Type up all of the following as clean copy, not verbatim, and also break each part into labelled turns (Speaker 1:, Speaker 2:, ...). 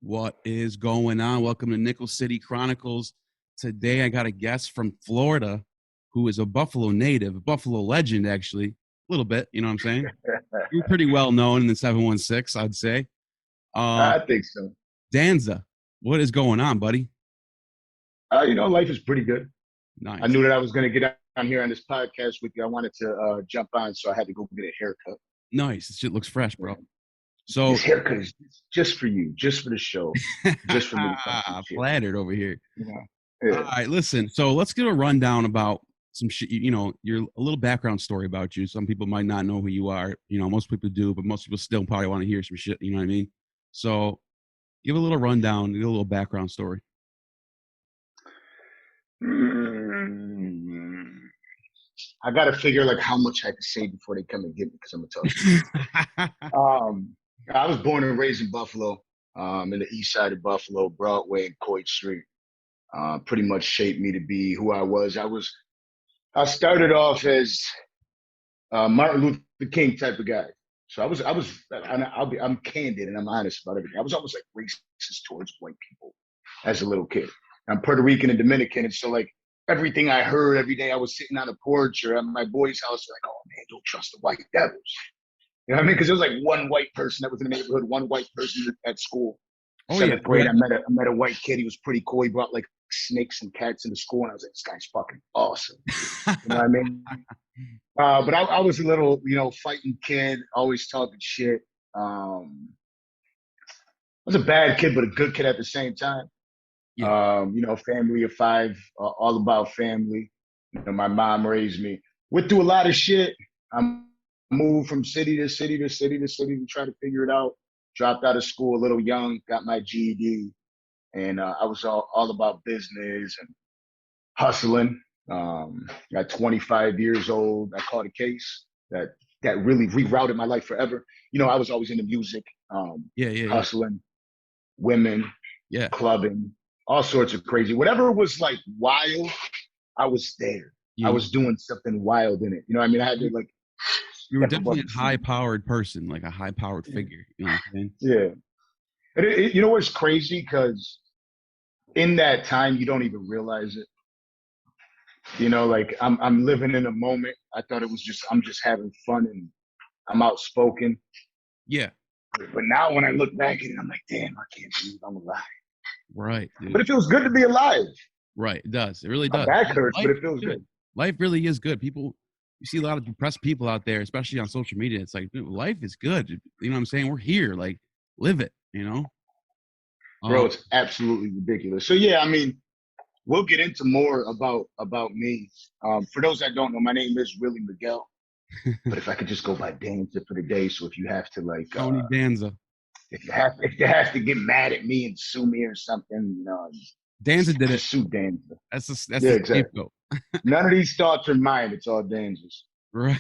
Speaker 1: What is going on? Welcome to Nickel City Chronicles. Today I got a guest from Florida who is a Buffalo native, a Buffalo legend, actually. A little bit, you know what I'm saying? You're pretty well known in the 716, I'd say.
Speaker 2: I think so.
Speaker 1: Danza, what is going on, buddy?
Speaker 2: Life is pretty good. I
Speaker 1: Nice.
Speaker 2: knew that I was going to get on here on this podcast with you. I wanted to jump on, so I had to go get a haircut.
Speaker 1: Nice. This shit looks fresh, bro. So
Speaker 2: This haircut is just for you, just for the show, just for me to talk some shit.
Speaker 1: flattered over here.
Speaker 2: Yeah.
Speaker 1: All right, listen. So let's get a rundown about some shit. Your a little background story about you. Some people might not know who you are. Most people do, but most people still probably want to hear some shit. You know what I mean? So give a little rundown, give a little background story.
Speaker 2: I got to figure like how much I have to say before they come and get me because I'm gonna tell you. I was born and raised in Buffalo, in the east side of Buffalo, Broadway and Coit Street. Pretty much shaped me to be who I was. I started off as Martin Luther King type of guy. So I'm candid and I'm honest about everything. I was almost like racist towards white people as a little kid. I'm Puerto Rican and Dominican, and so like everything I heard every day, I was sitting on a porch or at my boy's house, like, oh man, don't trust the white devils. You know what I mean? Because there was like one white person that was in the neighborhood, one white person at school. Seventh grade, I met a white kid. He was pretty cool. He brought like snakes and cats into school, and I was like, this guy's fucking awesome. You know what I mean? But I was a little, fighting kid, always talking shit. I was a bad kid, but a good kid at the same time.
Speaker 1: Yeah.
Speaker 2: Family of five, all about family. My mom raised me. Went through a lot of shit. I moved from city to city to city to city to try to figure it out. Dropped out of school a little young, got my GED, and I was all about business and hustling. At 25 years old, I caught a case that really rerouted my life forever. I was always into music, hustling, women, clubbing, all sorts of crazy. Whatever was like wild, I was there. I was doing something wild in it. You know what I mean? I had to like.
Speaker 1: You were definitely a high-powered person, like a high-powered figure. You know what I'm saying?
Speaker 2: Yeah. You know what's crazy? Because in that time, you don't even realize it. Like I'm living in a moment. I thought it was I'm just having fun and I'm outspoken.
Speaker 1: Yeah.
Speaker 2: But now when I look back at it, I'm like, damn, I can't believe I'm alive.
Speaker 1: Right. Dude.
Speaker 2: But it feels good to be alive.
Speaker 1: Right. It does. It really does.
Speaker 2: My back hurts, but it feels good.
Speaker 1: Life really is good. You see a lot of depressed people out there, especially on social media. It's like, dude, life is good. You know what I'm saying? We're here. Like, live it,
Speaker 2: Bro, it's absolutely ridiculous. So, yeah, I mean, we'll get into more about me. For those that don't know, my name is really Miguel. But if I could just go by Danza for the day. So if you have to like
Speaker 1: Toney Danza.
Speaker 2: If you have to get mad at me and sue me or something,
Speaker 1: Danza did it.
Speaker 2: Sue Danza.
Speaker 1: That's exactly.
Speaker 2: None of these thoughts are mine. It's all Danza's.
Speaker 1: Right.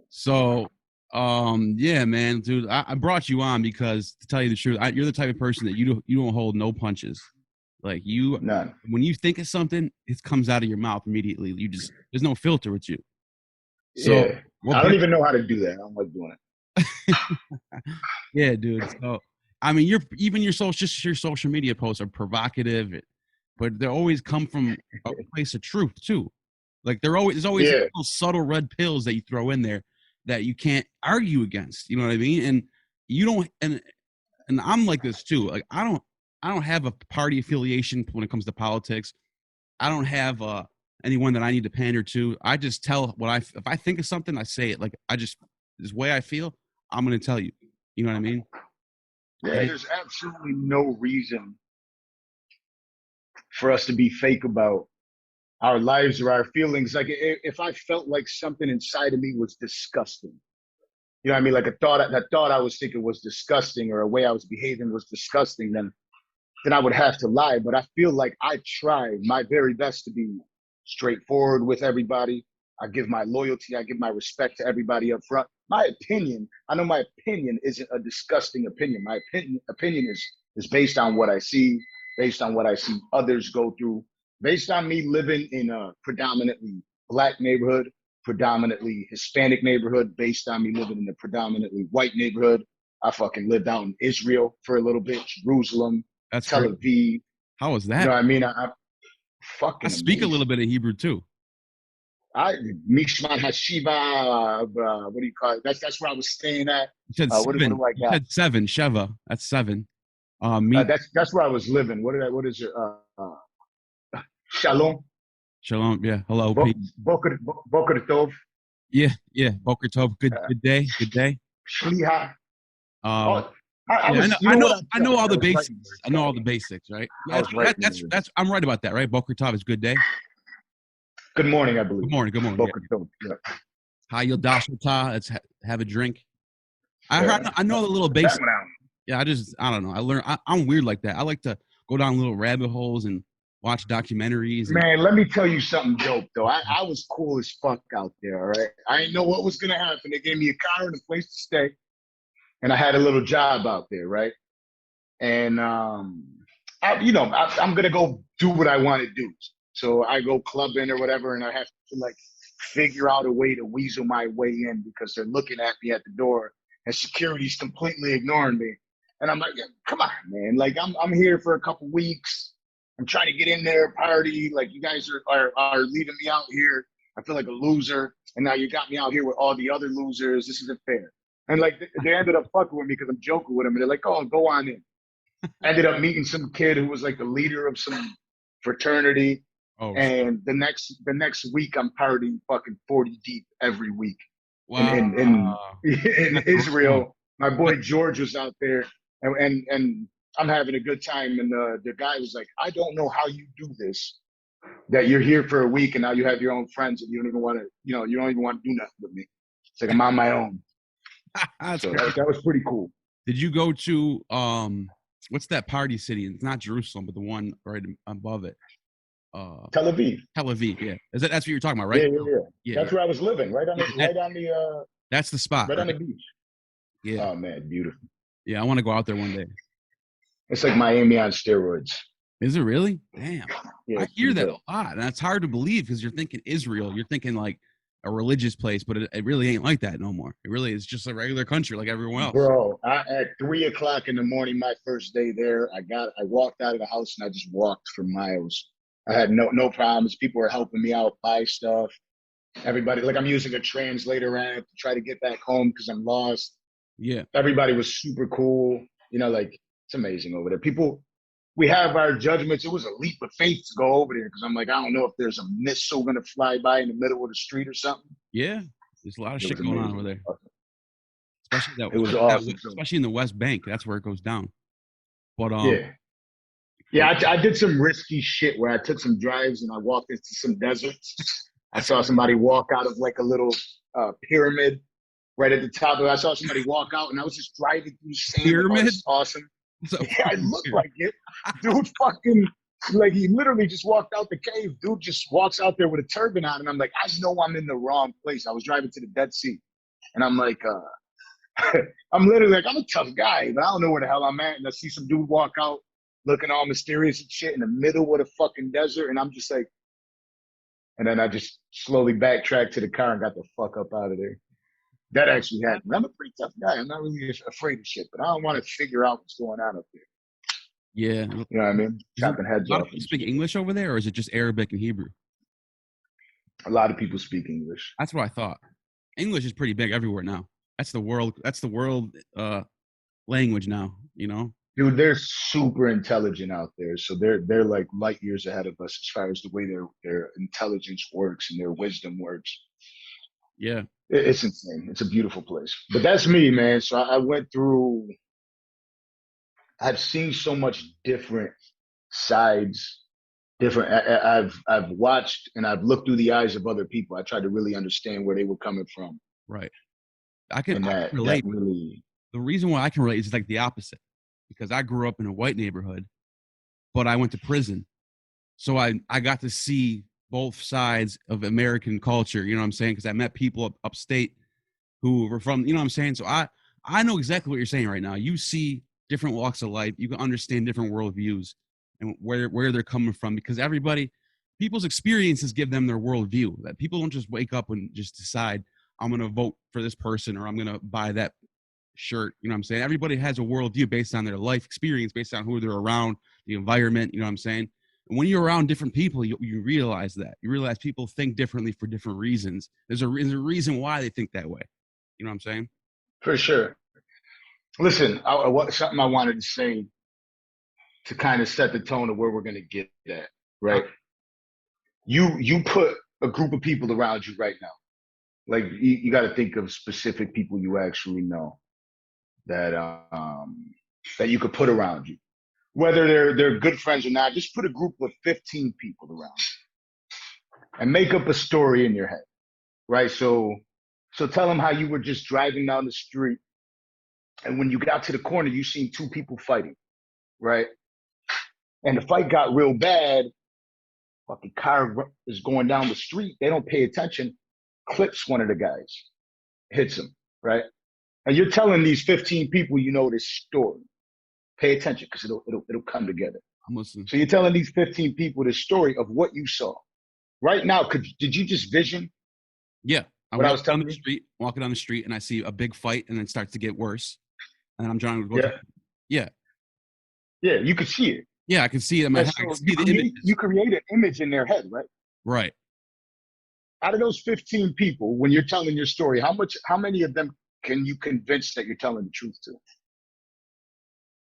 Speaker 1: So, yeah, man, dude, I brought you on because, to tell you the truth, you're the type of person that you don't hold no punches. Like
Speaker 2: None.
Speaker 1: When you think of something, it comes out of your mouth immediately. There's no filter with you. So
Speaker 2: yeah. I don't even know how to do that. I don't like doing it.
Speaker 1: Yeah, dude. So I mean, your social media posts are provocative, but they always come from a place of truth too. Like there's always little subtle red pills that you throw in there that you can't argue against. You know what I mean? And you don't. And I'm like this too. Like I don't have a party affiliation when it comes to politics. I don't have anyone that I need to pander to. I just tell if I think of something, I say it. Like this way I feel, I'm going to tell you. You know what I mean?
Speaker 2: Yeah, there's absolutely no reason for us to be fake about our lives or our feelings. Like if I felt like something inside of me was disgusting, you know what I mean? Like that thought I was thinking was disgusting or a way I was behaving was disgusting, then I would have to lie. But I feel like I try my very best to be straightforward with everybody. I give my loyalty. I give my respect to everybody up front. I know my opinion isn't a disgusting opinion. My opinion is based on what I see, based on what I see others go through, based on me living in a predominantly Black neighborhood, predominantly Hispanic neighborhood, based on me living in a predominantly white neighborhood, I fucking lived out in Israel for a little bit, Jerusalem,
Speaker 1: That's
Speaker 2: Tel
Speaker 1: great.
Speaker 2: Aviv.
Speaker 1: How was
Speaker 2: You know
Speaker 1: that?
Speaker 2: what I mean? I
Speaker 1: I
Speaker 2: fucking
Speaker 1: speak a little
Speaker 2: amazing.
Speaker 1: bit of Hebrew too.
Speaker 2: I Mishman Hashiva, what do you call it? That's where I was staying at.
Speaker 1: You said
Speaker 2: What
Speaker 1: seven.
Speaker 2: do I
Speaker 1: You
Speaker 2: got?
Speaker 1: said seven. Sheva. That's seven. Me.
Speaker 2: That's where I was living. What is it? Shalom,
Speaker 1: Shalom. Yeah. Hello.
Speaker 2: Bo,
Speaker 1: Peace.
Speaker 2: Boker Tov,
Speaker 1: Yeah. Yeah. Boker Tov. Good.
Speaker 2: uh,
Speaker 1: Good day. Good day.
Speaker 2: Shliha.
Speaker 1: Uh.
Speaker 2: Oh, I
Speaker 1: Yeah. I know.
Speaker 2: was, you
Speaker 1: I
Speaker 2: know
Speaker 1: know.
Speaker 2: what I'm
Speaker 1: I know
Speaker 2: telling
Speaker 1: all
Speaker 2: you? I
Speaker 1: the
Speaker 2: was
Speaker 1: basics.
Speaker 2: writing words
Speaker 1: I know all
Speaker 2: down.
Speaker 1: the basics. Right.
Speaker 2: I
Speaker 1: Yeah.
Speaker 2: was writing words.
Speaker 1: That's. I'm right about that. Right. Boker Tov is good day.
Speaker 2: Good morning, I
Speaker 1: Good
Speaker 2: believe.
Speaker 1: morning. Good morning. Yeah.
Speaker 2: Boker Tov. Yeah.
Speaker 1: Hayil Dashata. Let's have a drink.
Speaker 2: Yeah.
Speaker 1: I know the little
Speaker 2: That
Speaker 1: basics.
Speaker 2: one out.
Speaker 1: Yeah. I don't know. I'm weird like that. I like to go down little rabbit holes and watch documentaries and.
Speaker 2: Man, let me tell you something dope though. I was cool as fuck out there. All right, I didn't know what was gonna happen. They gave me a car and a place to stay, and I had a little job out there, right? And I'm gonna go do what I want to do. So I go clubbing or whatever, and I have to like figure out a way to weasel my way in because they're looking at me at the door, and security's completely ignoring me. And I'm like, yeah, come on, man! Like I'm here for a couple weeks. I'm trying to get in there, party. Like you guys are leaving me out here. I feel like a loser, and now you got me out here with all the other losers. This isn't fair. And like they ended up fucking with me because I'm joking with them, and they're like, "Oh, go on in." I ended up meeting some kid who was like the leader of some fraternity,
Speaker 1: Oh.
Speaker 2: and the next week I'm partying fucking 40 deep every week in
Speaker 1: Wow.
Speaker 2: in in, in
Speaker 1: That's awesome.
Speaker 2: Israel. My boy George was out there, and I'm having a good time. And the guy was like, "I don't know how you do this. That you're here for a week and now you have your own friends and you don't even want to, you don't even want to do nothing with me. It's like I'm on my own."
Speaker 1: That's
Speaker 2: So
Speaker 1: great.
Speaker 2: that was pretty cool.
Speaker 1: Did you go to what's that party city? It's not Jerusalem, but the one right above it.
Speaker 2: Tel Aviv.
Speaker 1: Tel Aviv. Yeah, that's what you're talking about,
Speaker 2: Yeah,
Speaker 1: right?
Speaker 2: yeah, yeah.
Speaker 1: Yeah,
Speaker 2: That's
Speaker 1: yeah.
Speaker 2: where I was living, right on
Speaker 1: Yeah,
Speaker 2: the right on the
Speaker 1: that's the spot,
Speaker 2: right on
Speaker 1: right?
Speaker 2: the beach.
Speaker 1: Yeah,
Speaker 2: Oh man, beautiful.
Speaker 1: yeah. I want to go out there one day.
Speaker 2: It's like Miami on steroids.
Speaker 1: Is it really? Damn,
Speaker 2: Yeah,
Speaker 1: I
Speaker 2: it's
Speaker 1: hear
Speaker 2: pretty
Speaker 1: that
Speaker 2: dope.
Speaker 1: a lot, and that's hard to believe because you're thinking Israel, you're thinking like a religious place, but it really ain't like that no more. It really is just a regular country like everyone else.
Speaker 2: Bro, at 3 o'clock in the morning, my first day there, I walked out of the house and I just walked for miles. I had no problems. People were helping me out, buy stuff. Everybody, like I'm using a translator app to try to get back home because I'm lost.
Speaker 1: Yeah,
Speaker 2: Everybody was super cool. Like it's amazing over there. People, we have our judgments. It was a leap of faith to go over there because I'm like, I don't know if there's a missile gonna fly by in the middle of the street or something.
Speaker 1: yeah. There's a lot of
Speaker 2: It
Speaker 1: shit
Speaker 2: was
Speaker 1: going on over
Speaker 2: amazing.
Speaker 1: there, especially
Speaker 2: It was awesome. So,
Speaker 1: especially in the West Bank. That's where it goes down. But
Speaker 2: yeah.
Speaker 1: but
Speaker 2: Yeah, I did some risky shit where I took some drives and I walked into some deserts. I
Speaker 1: that's
Speaker 2: saw somebody walk out of like a little pyramid right at the top of it. I saw somebody walk out and I was just driving through sand. Like, oh, this
Speaker 1: pyramid.
Speaker 2: is awesome.
Speaker 1: It's a
Speaker 2: Yeah, it
Speaker 1: fucking
Speaker 2: looked
Speaker 1: pyramid.
Speaker 2: like it. Dude fucking, like he literally just walked out the cave. Dude just walks out there with a turban on. And I'm like, I know I'm in the wrong place. I was driving to the Dead Sea. And I'm like, I'm literally like, I'm a tough guy, but I don't know where the hell I'm at. And I see some dude walk out looking all mysterious and shit in the middle of the fucking desert. And I'm just like, and then I just slowly backtracked to the car and got the fuck up out of there. That actually happened. I'm a pretty tough guy. I'm not really afraid of shit, but I don't want to figure out what's going on up there.
Speaker 1: Yeah.
Speaker 2: You know what I mean? Chopping
Speaker 1: A
Speaker 2: heads
Speaker 1: lot of
Speaker 2: off.
Speaker 1: people speak English over there, or is it just Arabic and Hebrew?
Speaker 2: A lot of people speak English.
Speaker 1: That's what I thought. English is pretty big everywhere now. That's the world. That's the world language now. You know.
Speaker 2: Dude, they're super intelligent out there. So they're like light years ahead of us as far as the way their intelligence works and their wisdom works.
Speaker 1: Yeah.
Speaker 2: It's insane. It's a beautiful place. But that's me, man. So I went through. I've seen so much different sides. Different. I've watched and I've looked through the eyes of other people. I tried to really understand where they were coming from,
Speaker 1: Right.
Speaker 2: and
Speaker 1: I can
Speaker 2: that
Speaker 1: relate.
Speaker 2: really.
Speaker 1: The reason why I can relate is like the opposite, because I grew up in a white neighborhood, but I went to prison, so I got to see both sides of American culture. You know what I'm saying? Because I met people upstate who were from. You know what I'm saying? So I know exactly what you're saying right now. You see different walks of life. You can understand different worldviews and where they're coming from, because people's experiences give them their worldview. That people don't just wake up and just decide I'm going to vote for this person or I'm going to buy that shirt. You know what I'm saying? Everybody has a worldview based on their life experience, based on who they're around, the environment. You know what I'm saying? And when you're around different people, you realize that. You realize people think differently for different reasons. There's a reason why they think that way. You know what I'm saying?
Speaker 2: For sure. Listen, something I wanted to say to kind of set the tone of where we're going to get at, right? You put a group of people around you right now. Like you got to think of specific people you actually know that that you could put around you, whether they're good friends or not. Just put a group of 15 people around you and make up a story in your head, right? So tell them how you were just driving down the street, and when you got to the corner, you seen two people fighting, right? And the fight got real bad. Fucking car is going down the street. They don't pay attention. Clips one of the guys, hits him, right? And you're telling these 15 people you know this story. Pay attention because it'll come together.
Speaker 1: I'm listening.
Speaker 2: So you're telling these 15 people the story of what you saw. Right now, did you just vision?
Speaker 1: Yeah.
Speaker 2: What I was telling
Speaker 1: you? Walking down the street, and I see a big fight, and then it starts to get worse. And I'm trying to go.
Speaker 2: Yeah. Yeah, you could see it.
Speaker 1: Yeah, I can see it in my head.
Speaker 2: So you create an image in their head, right?
Speaker 1: Right.
Speaker 2: Out of those 15 people, when you're telling your story, how many of them can you convince that you're telling the truth to?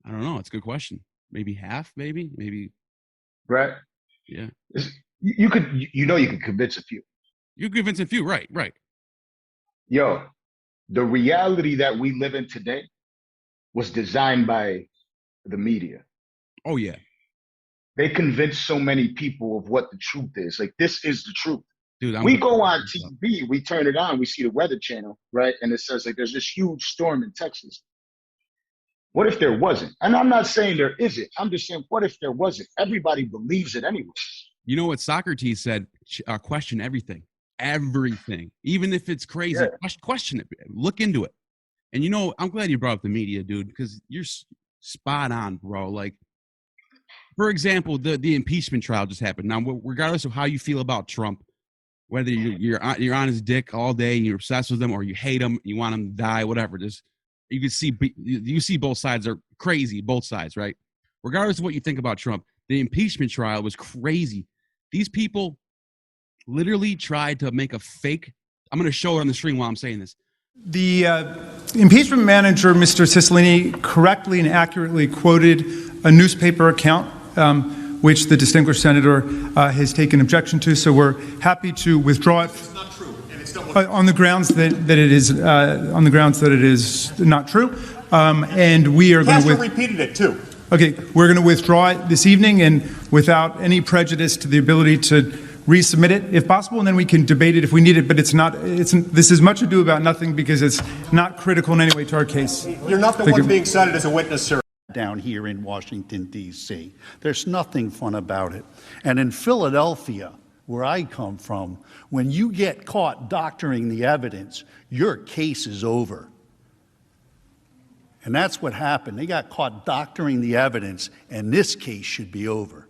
Speaker 1: I don't know. It's a good question. Maybe half, maybe.
Speaker 2: Right.
Speaker 1: Yeah.
Speaker 2: You could convince a few.
Speaker 1: You convince a few, right.
Speaker 2: Yo, the reality that we live in today was designed by the media.
Speaker 1: Oh, yeah.
Speaker 2: They convince so many people of what the truth is. Like, this is the truth.
Speaker 1: Dude,
Speaker 2: we go on TV, we turn it on, we see the Weather Channel, right? And it says, like, there's this huge storm in Texas. What if there wasn't? And I'm not saying there isn't. I'm just saying, what if there wasn't? Everybody believes it anyway.
Speaker 1: You know what Socrates said? Question everything. Everything. Even if it's crazy, question it. Look into it. And, you know, I'm glad you brought up the media, dude, because you're spot on, bro. Like, for example, the impeachment trial just happened. Now, regardless of how you feel about Trump, whether you're on his dick all day and you're obsessed with him, or you hate him, you want him to die, whatever, just you see both sides are crazy, both sides, right? Regardless of what you think about Trump, the impeachment trial was crazy. These people literally tried to make a fake. I'm going to show it on the screen while I'm saying this.
Speaker 3: The impeachment manager, Mr. Cicilline, correctly and accurately quoted a newspaper account, which the distinguished senator has taken objection to. So we're happy to withdraw it.
Speaker 4: It's not true, and it's not
Speaker 3: on the grounds that it is not true, and we are going to
Speaker 4: repeated it too.
Speaker 3: Okay, we're going to withdraw it this evening, and without any prejudice to the ability to resubmit it, if possible, and then we can debate it if we need it. But this is much ado about nothing because it's not critical in any way to our case.
Speaker 4: You're not the one being cited as a witness, sir.
Speaker 5: Down here in Washington, D.C. There's nothing fun about it. And in Philadelphia, where I come from, when you get caught doctoring the evidence, your case is over. And that's what happened. They got caught doctoring the evidence, and this case should be over.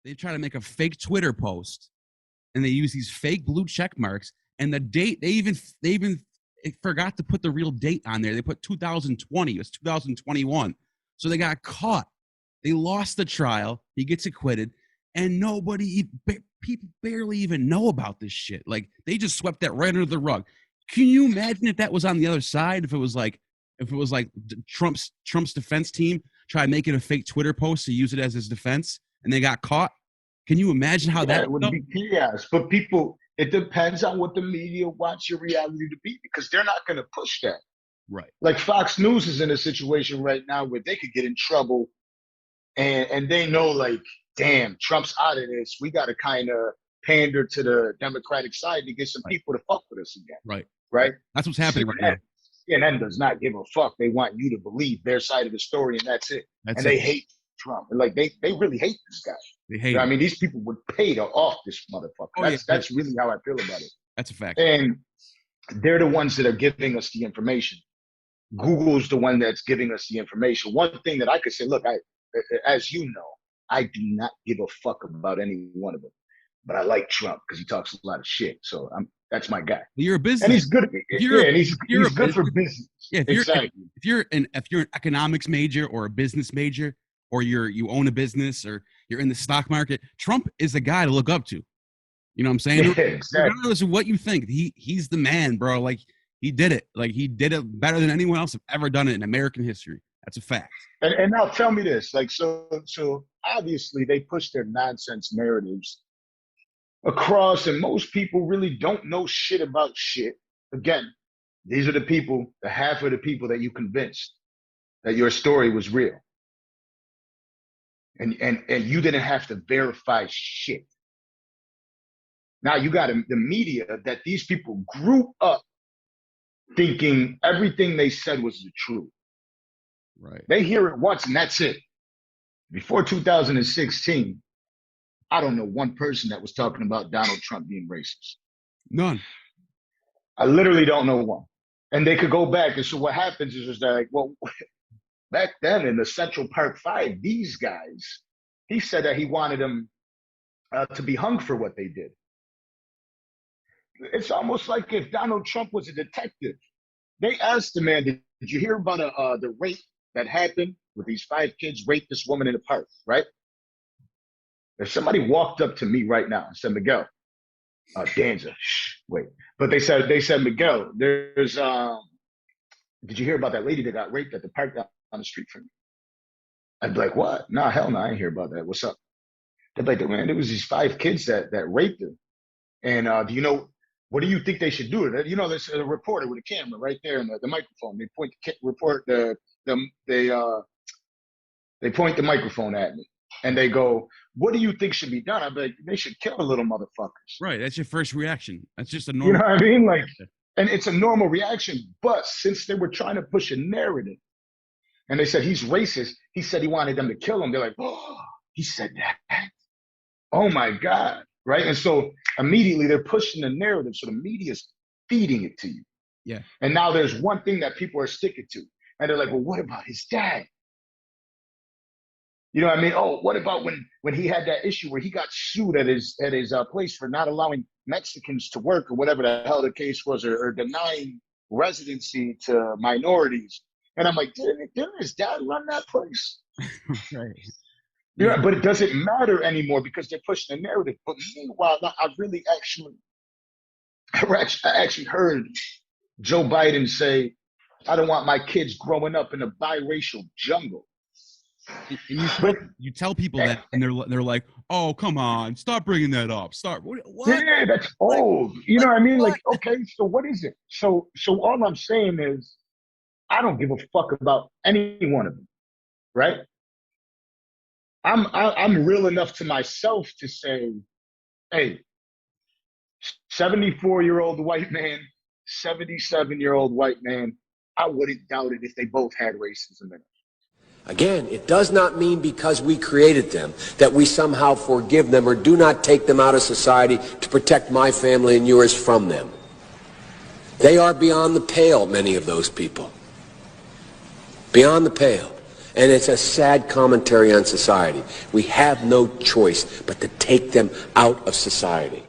Speaker 1: They try to make a fake Twitter post, and they use these fake blue check marks, and the date, they even forgot to put the real date on there. They put 2020. It was 2021. So they got caught. They lost the trial. He gets acquitted. And people barely even know about this shit. Like, they just swept that right under the rug. Can you imagine if that was on the other side? If it was like Trump's defense team tried making a fake Twitter post to use it as his defense, and they got caught? Can you imagine how that
Speaker 2: would be chaos? But people, it depends on what the media wants your reality to be, because they're not going to push that.
Speaker 1: Right.
Speaker 2: Like Fox News is in a situation right now where they could get in trouble, and they know, like, damn, Trump's out of this. We got to kind of pander to the Democratic side to get some people to fuck with us again.
Speaker 1: Right.
Speaker 2: Right.
Speaker 1: That's what's happening right now.
Speaker 2: CNN does not give a fuck. They want you to believe their side of the story, and that's it. They hate Trump. Like, they really hate this guy.
Speaker 1: They hate him.
Speaker 2: I mean, these people would pay to off this motherfucker. That's really how I feel about it.
Speaker 1: That's a fact.
Speaker 2: And they're the ones that are giving us the information. Google's the one that's giving us the information. One thing that I could say, look, as you know, I do not give a fuck about any one of them. But I like Trump because he talks a lot of shit. So that's my guy.
Speaker 1: You're a business.
Speaker 2: And he's good. Yeah, and he's good for business.
Speaker 1: Yeah,
Speaker 2: exactly.
Speaker 1: If you're an economics major or a business major, or you own a business or you're in the stock market, Trump is the guy to look up to. You know what I'm saying?
Speaker 2: Yeah, exactly.
Speaker 1: Regardless of what you think, he's the man, bro. Like he did it. Like he did it better than anyone else have ever done it in American history. That's a fact.
Speaker 2: And now tell me this, like, so obviously they push their nonsense narratives across, and most people really don't know shit about shit. Again, these are the half of the people that you convinced that your story was real. And you didn't have to verify shit. Now you got the media that these people grew up thinking everything they said was the truth.
Speaker 1: Right.
Speaker 2: They hear it once and that's it. Before 2016, I don't know one person that was talking about Donald Trump being racist.
Speaker 1: None.
Speaker 2: I literally don't know one. And they could go back. And so what happens is that, like, well, back then in the Central Park Five, these guys, he said that he wanted them to be hung for what they did. It's almost like if Donald Trump was a detective. They asked the man, did you hear about the rape that happened with these 5 kids raped this woman in the park, right? If somebody walked up to me right now and said, Miguel, Danza, wait. But they said, Miguel, there's, did you hear about that lady that got raped at the park down on the street from me? I'd be like, what? Nah, hell no, I ain't hear about that. What's up? They'd be like, man, there was these 5 kids that raped her. And do you know, what do you think they should do? You know, there's a reporter with a camera right there and the microphone. They point they point the microphone at me and they go, what do you think should be done? I'd be like, they should kill the little motherfuckers.
Speaker 1: Right. That's your first reaction. That's just a normal.
Speaker 2: You know what I mean? Like, and it's a normal reaction. But since they were trying to push a narrative and they said he's racist, he said he wanted them to kill him. They're like, oh, he said that. Oh my God. Right. And so immediately they're pushing the narrative. So the media's feeding it to you.
Speaker 1: Yeah.
Speaker 2: And now there's one thing that people are sticking to. And they're like, well, what about his dad? You know what I mean? Oh, what about when he had that issue where he got sued at his place for not allowing Mexicans to work or whatever the hell the case was, or denying residency to minorities? And I'm like, didn't his dad run that place?
Speaker 1: Right.
Speaker 2: Yeah, but it doesn't matter anymore because they're pushing the narrative. But meanwhile, I actually heard Joe Biden say, I don't want my kids growing up in a biracial jungle.
Speaker 1: And you tell people that, and they're like, "Oh, come on, stop bringing that up. Stop." What?
Speaker 2: Yeah, that's old. You know what I mean? Like, okay, so what is it? So all I'm saying is, I don't give a fuck about any one of them, right? I'm real enough to myself to say, hey, 74-year-old white man, 77-year-old white man, I wouldn't doubt it if they both had racism in it.
Speaker 6: Again, it does not mean because we created them that we somehow forgive them or do not take them out of society to protect my family and yours from them. They are beyond the pale, many of those people. Beyond the pale. And it's a sad commentary on society. We have no choice but to take them out of society.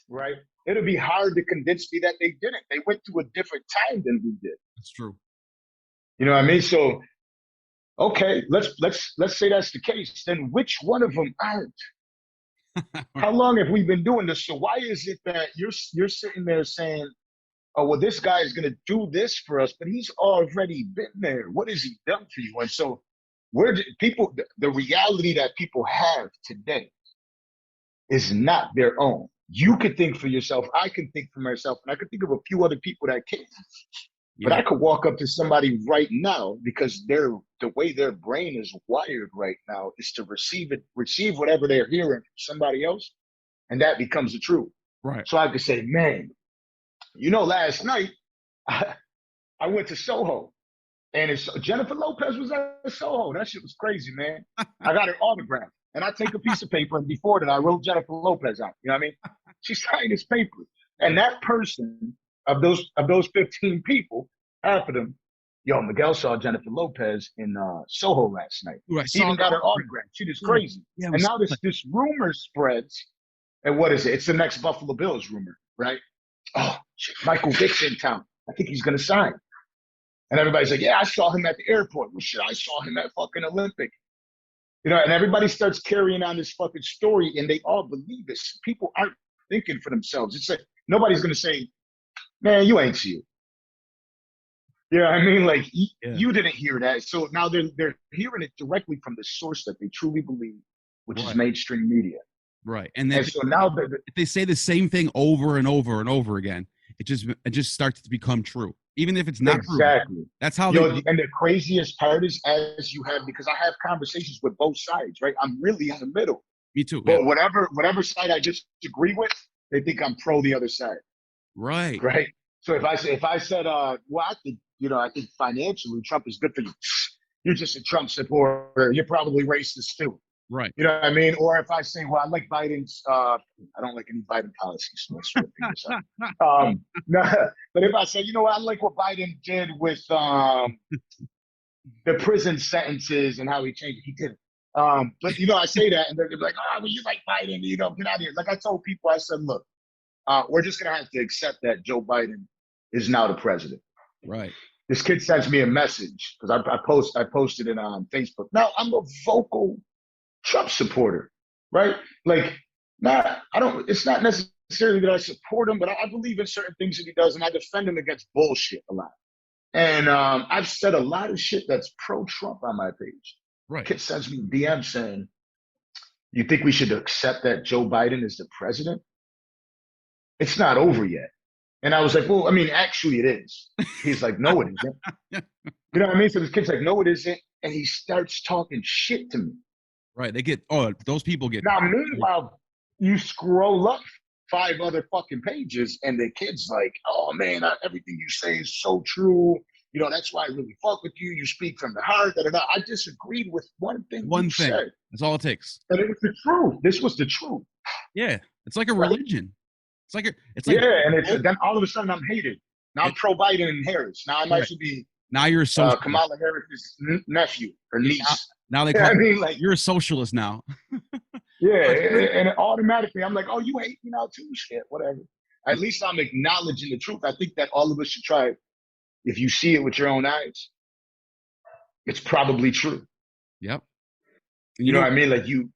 Speaker 2: Right. It'll be hard to convince me that they didn't. They went through a different time than we did.
Speaker 1: That's true.
Speaker 2: You know what I mean? So, okay, let's say that's the case. Then which one of them aren't? How long have we been doing this? So why is it that you're sitting there saying, oh, well, this guy is going to do this for us, but he's already been there. What has he done for you? And so the reality that people have today is not their own. You could think for yourself. I can think for myself. And I could think of a few other people that can. But I could walk up to somebody right now because the way their brain is wired right now is to receive whatever they're hearing from somebody else. And that becomes the truth.
Speaker 1: Right.
Speaker 2: So I could say, man, you know, last night I went to Soho and Jennifer Lopez was at Soho. That shit was crazy, man. I got her autograph and I take a piece of paper and before that I wrote Jennifer Lopez out. You know what I mean? She signed this paper. And that person of those 15 people, half of them, yo, Miguel saw Jennifer Lopez in Soho last night.
Speaker 1: Ooh,
Speaker 2: he even got her autograph. She was crazy.
Speaker 1: Yeah,
Speaker 2: and now this rumor spreads. And what is it? It's the next Buffalo Bills rumor, right? oh, shit, Michael Vick's in town. I think he's going to sign. And everybody's like, yeah, I saw him at the airport. Well, shit, I saw him at fucking Olympic. You know, and everybody starts carrying on this fucking story, and they all believe it. People aren't thinking for themselves. It's like nobody's going to say, man, you ain't see it. You know what I mean? Like, you didn't hear that. So now they're hearing it directly from the source that they truly believe, which is mainstream media.
Speaker 1: Right. And then
Speaker 2: so now
Speaker 1: if they say the same thing over and over and over again, it just starts to become true. Even if it's not
Speaker 2: exactly
Speaker 1: true. That's how
Speaker 2: and the craziest part is, as you have, because I have conversations with both sides, right? I'm really in the middle.
Speaker 1: Me too.
Speaker 2: But whatever side I disagree with, they think I'm pro the other side.
Speaker 1: Right.
Speaker 2: Right. So if I said, well, I think financially Trump is good for you. You're just a Trump supporter. You're probably racist too.
Speaker 1: Right.
Speaker 2: You know what I mean? Or if I say, well, I like Biden's, I don't like any Biden policies. So let's figure this out. No, but if I say, you know what, I like what Biden did with the prison sentences and how he changed it. He did. But, you know, I say that and they're like, oh, well, you like Biden, you know, get out of here. Like I told people, I said, look, we're just going to have to accept that Joe Biden is now the president.
Speaker 1: Right.
Speaker 2: This kid sends me a message because I posted it on Facebook. Now, I'm a vocal Trump supporter, right? Like, it's not necessarily that I support him, but I believe in certain things that he does, and I defend him against bullshit a lot. And I've said a lot of shit that's pro-Trump on my page.
Speaker 1: Right.
Speaker 2: Kid sends me a DM saying, you think we should accept that Joe Biden is the president? It's not over yet. And I was like, well, I mean, actually it is. He's like, no, it isn't. You know what I mean? So this kid's like, no, it isn't. And he starts talking shit to me.
Speaker 1: Right. Those people get.
Speaker 2: Now, meanwhile, you scroll up 5 other fucking pages and the kid's like, oh man, everything you say is so true. You know, that's why I really fuck with you. You speak from the heart. I disagreed with one thing. Said.
Speaker 1: That's all it takes.
Speaker 2: And it was the truth. This was the truth.
Speaker 1: Yeah. It's like a religion. It's like
Speaker 2: and then all of a sudden I'm hated. Now I'm pro Biden and Harris. Now I might should be.
Speaker 1: Now you're a socialist.
Speaker 2: Kamala Harris's nephew or niece.
Speaker 1: Now they call you're a socialist now.
Speaker 2: Yeah, and automatically I'm like, oh, you hate me now too? Shit, whatever. At least I'm acknowledging the truth. I think that all of us should try it. If you see it with your own eyes, it's probably true.
Speaker 1: Yep.
Speaker 2: And you know what I mean? Like you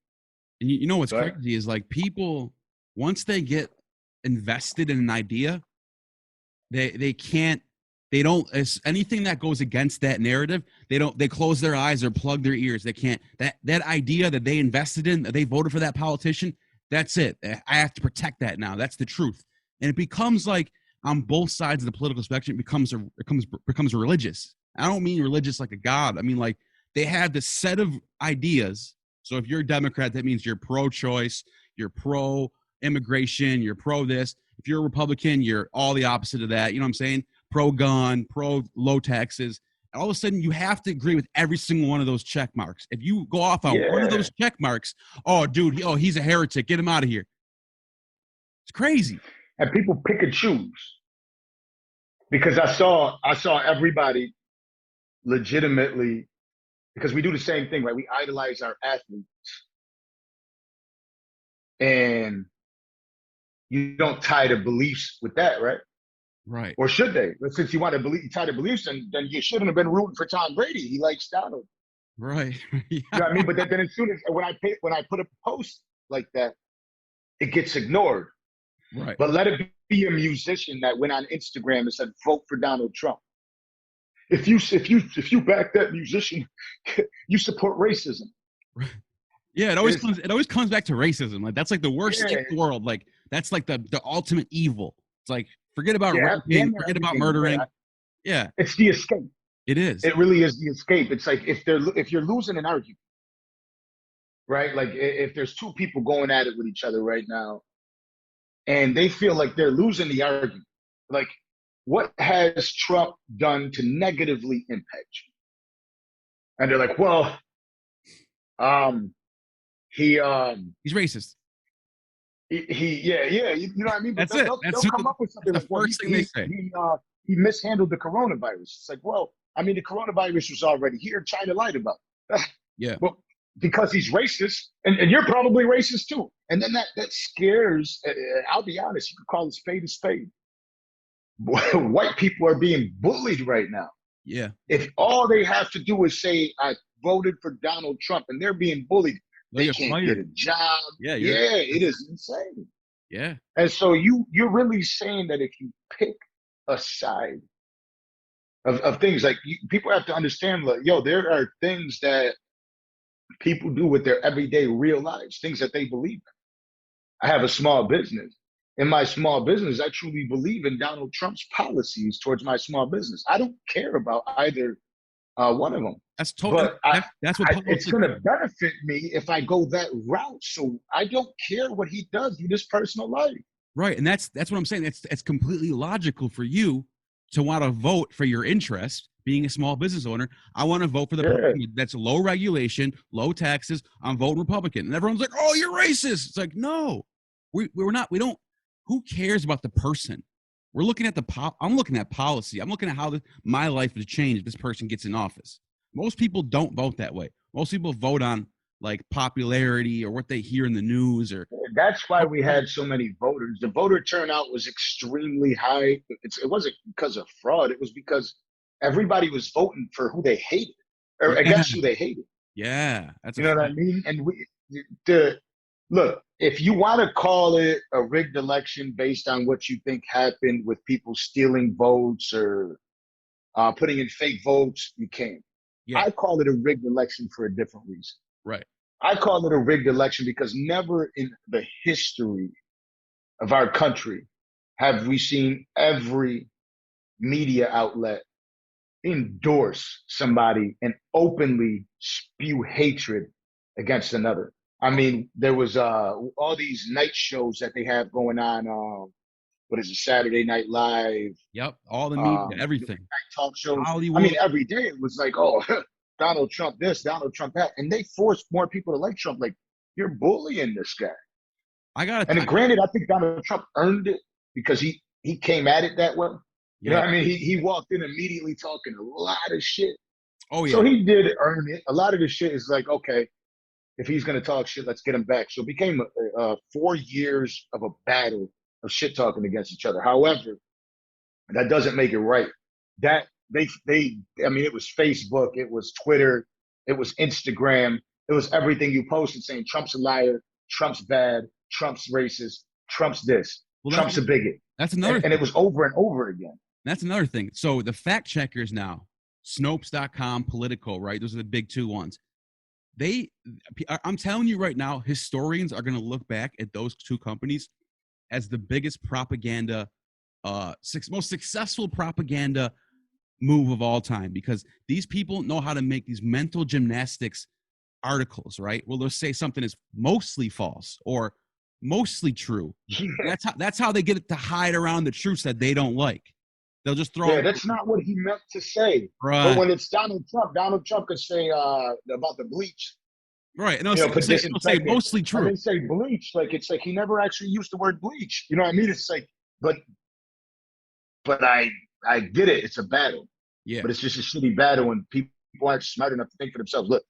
Speaker 1: know what's crazy is like people, once they get invested in an idea, they don't, anything that goes against that narrative, they close their eyes or plug their ears. They can't, that idea that they invested in, that they voted for that politician, that's it. I have to protect that now. That's the truth. And it becomes like on both sides of the political spectrum, it becomes religious. I don't mean religious like a god. I mean, like they have this set of ideas. So if you're a Democrat, that means you're pro-choice, you're pro-immigration, you're pro this. If you're a Republican, you're all the opposite of that. You know what I'm saying? Pro-gun, pro-low taxes. All of a sudden, you have to agree with every single one of those check marks. If you go off on one of those check marks, oh, dude, he's a heretic. Get him out of here. It's crazy.
Speaker 2: And people pick and choose. Because I saw everybody legitimately, because we do the same thing, right? We idolize our athletes. And you don't tie the beliefs with that, right?
Speaker 1: Right.
Speaker 2: Or should they? But since you want to tie the beliefs, then you shouldn't have been rooting for Tom Brady. He likes Donald.
Speaker 1: Right. Yeah.
Speaker 2: You know what I mean? But then as soon as when I put a post like that, it gets ignored.
Speaker 1: Right.
Speaker 2: But let it be a musician that went on Instagram and said, vote for Donald Trump. If you back that musician, you support racism.
Speaker 1: Right. Yeah, it always comes back to racism. Like that's like the worst thing in the world. Like that's like the ultimate evil. It's like forget about raping, forget about murdering. Yeah.
Speaker 2: It's the escape.
Speaker 1: It is.
Speaker 2: It really is the escape. It's like if you're losing an argument, right? Like if there's 2 people going at it with each other right now, and they feel like they're losing the argument, like what has Trump done to negatively impact you? And they're like, well, he's
Speaker 1: racist.
Speaker 2: You know what I mean? But
Speaker 1: That's it.
Speaker 2: They'll come up with something like,
Speaker 1: first thing they say.
Speaker 2: He mishandled the coronavirus. It's like, well, I mean, the coronavirus was already here. China lied about it.
Speaker 1: Yeah.
Speaker 2: Well, because he's racist, and you're probably racist too. And then that scares, I'll be honest, you could call a spade a spade. white people are being bullied right now.
Speaker 1: Yeah.
Speaker 2: If all they have to do is say, I voted for Donald Trump, and they're being bullied,
Speaker 1: They'll
Speaker 2: they
Speaker 1: get
Speaker 2: can't
Speaker 1: fired.
Speaker 2: get a job.
Speaker 1: Yeah,
Speaker 2: Yeah, it is insane.
Speaker 1: Yeah.
Speaker 2: And so you're really saying that if you pick a side of things, like people have to understand, like, yo, there are things that people do with their everyday real lives, things that they believe in. I have a small business. In my small business, I truly believe in Donald Trump's policies towards my small business. I don't care about either one of them.
Speaker 1: That's
Speaker 2: But
Speaker 1: that's what
Speaker 2: it's going to benefit me if I go that route. So I don't care what he does with his personal life.
Speaker 1: Right, and that's what I'm saying. It's completely logical for you to want to vote for your interest. Being a small business owner, I want to vote for the person that's low regulation, low taxes. I'm voting Republican, and everyone's like, "Oh, you're racist." It's like, no, we're not. We don't. Who cares about the person? We're looking at I'm looking at policy. I'm looking at how my life has changed if this person gets in office. Most people don't vote that way. Most people vote on like popularity or what they hear in the news. Or
Speaker 2: that's why we had so many voters. The voter turnout was extremely high. It wasn't because of fraud. It was because everybody was voting for who they hated or against who they hated.
Speaker 1: Yeah, that's
Speaker 2: you know what I mean. And look, if you want to call it a rigged election based on what you think happened with people stealing votes or putting in fake votes, you can. Yeah. I call it a rigged election for a different reason.
Speaker 1: Right.
Speaker 2: I call it a rigged election because never in the history of our country have we seen every media outlet endorse somebody and openly spew hatred against another. I mean, there was all these night shows that they have going on. What is it, Saturday Night Live?
Speaker 1: Yep, all the media, everything.
Speaker 2: Night talk shows.
Speaker 1: Hollywood.
Speaker 2: I mean, every day it was like, oh, Donald Trump this, Donald Trump that. And they forced more people to like Trump. Like, you're bullying this guy. And granted, I think Donald Trump earned it because he came at it that way. You know what I mean? He walked in immediately talking a lot of shit.
Speaker 1: Oh, yeah.
Speaker 2: So he did earn it. A lot of the shit is like, okay, if he's going to talk shit, let's get him back. So it became 4 years of a battle of shit talking against each other. However, that doesn't make it right. That I mean, it was Facebook, it was Twitter, it was Instagram, it was everything you posted saying Trump's a liar, Trump's bad, Trump's racist, Trump's this, Trump's a bigot.
Speaker 1: That's another thing.
Speaker 2: And it was over and over again.
Speaker 1: That's another thing. So the fact checkers now, Snopes.com, Politico, right? Those are the big two ones. I'm telling you right now, historians are going to look back at those two companies as the biggest propaganda, most successful propaganda move of all time, because these people know how to make these mental gymnastics articles, right? Well, they'll say something is mostly false or mostly true. Yeah. That's how they get it to hide around the truths that they don't like. They'll just throw.
Speaker 2: Yeah, that's not what he meant to say.
Speaker 1: Right.
Speaker 2: But when it's Donald Trump could say about the bleach.
Speaker 1: Right, and it'll say mostly true.
Speaker 2: They say bleach, like it's like he never actually used the word bleach. You know what I mean? It's like, but I get it. It's a battle.
Speaker 1: Yeah.
Speaker 2: But it's just a shitty battle, and people aren't smart enough to think for themselves. Look,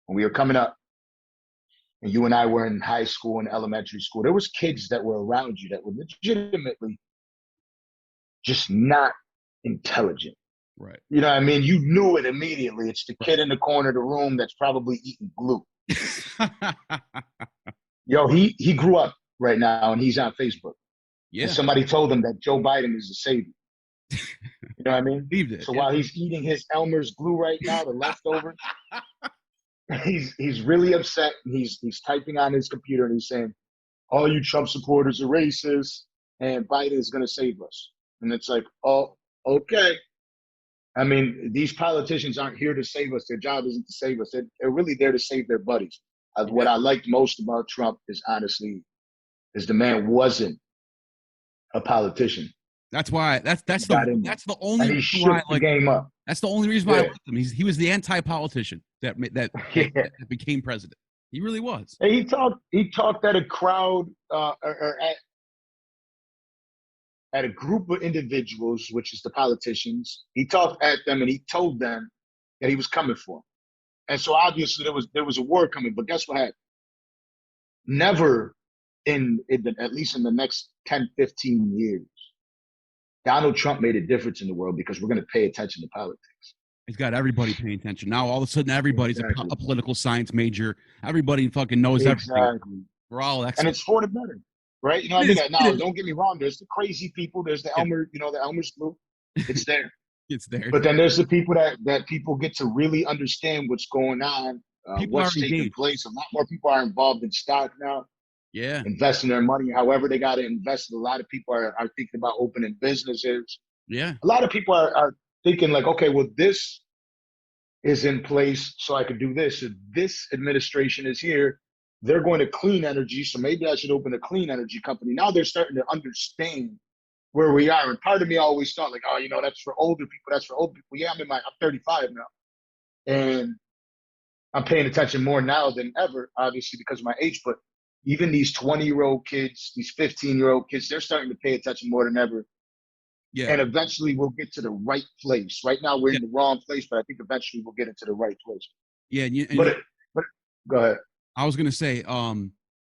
Speaker 2: when we were coming up, and you and I were in high school and elementary school, there was kids that were around you that were legitimately just not intelligent.
Speaker 1: Right.
Speaker 2: You know what I mean? You knew it immediately. It's the kid in the corner of the room that's probably eating glue. Yo, he grew up right now and he's on Facebook. Yeah. And somebody told him that Joe Biden is the savior. You know what I mean? So while he's eating his Elmers Glue right now, the leftover, he's really upset. He's typing on his computer and he's saying, all you Trump supporters are racist and Biden is going to save us. And it's like, oh, okay. I mean, these politicians aren't here to save us. Their job isn't to save us. They're really there to save their buddies. What I liked most about Trump is honestly, the man wasn't a politician.
Speaker 1: That's why that's the only reason why I like
Speaker 2: game up.
Speaker 1: That's the only reason why I liked him. He was the anti-politician that became president. He really was.
Speaker 2: And he talked at a crowd or at a group of individuals, which is the politicians. He talked at them and he told them that he was coming for them. And so obviously there was a war coming, but guess what happened? Never at least in the next 10, 15 years, Donald Trump made a difference in the world because we're going to pay attention to politics.
Speaker 1: He's got everybody paying attention. Now, all of a sudden, everybody's
Speaker 2: Exactly.
Speaker 1: a political science major. Everybody fucking knows everything.
Speaker 2: Exactly.
Speaker 1: We're all experts.
Speaker 2: And it's for the better, right? You know what I mean? Now, don't get me wrong. There's the crazy people. There's the Elmer, the Elmers Glue. It's there.
Speaker 1: It's there.
Speaker 2: But then there's the people that people get to really understand what's going on, what's taking place. A lot more people are involved in stock now.
Speaker 1: Yeah.
Speaker 2: Investing their money however they got to invest. A lot of people are thinking about opening businesses.
Speaker 1: Yeah.
Speaker 2: A lot of people are thinking like, okay, well, this is in place so I could do this. If this administration is here, they're going to clean energy, so maybe I should open a clean energy company. Now they're starting to understand where we are. And part of me always thought like, oh, that's for older people. That's for old people. Yeah, I'm 35 now. And I'm paying attention more now than ever, obviously, because of my age. But even these 20-year-old kids, these 15-year-old kids, they're starting to pay attention more than ever. Yeah. And eventually we'll get to the right place. Right now we're in the wrong place, but I think eventually we'll get into the right place.
Speaker 1: Yeah.
Speaker 2: But go ahead.
Speaker 1: I was going to say,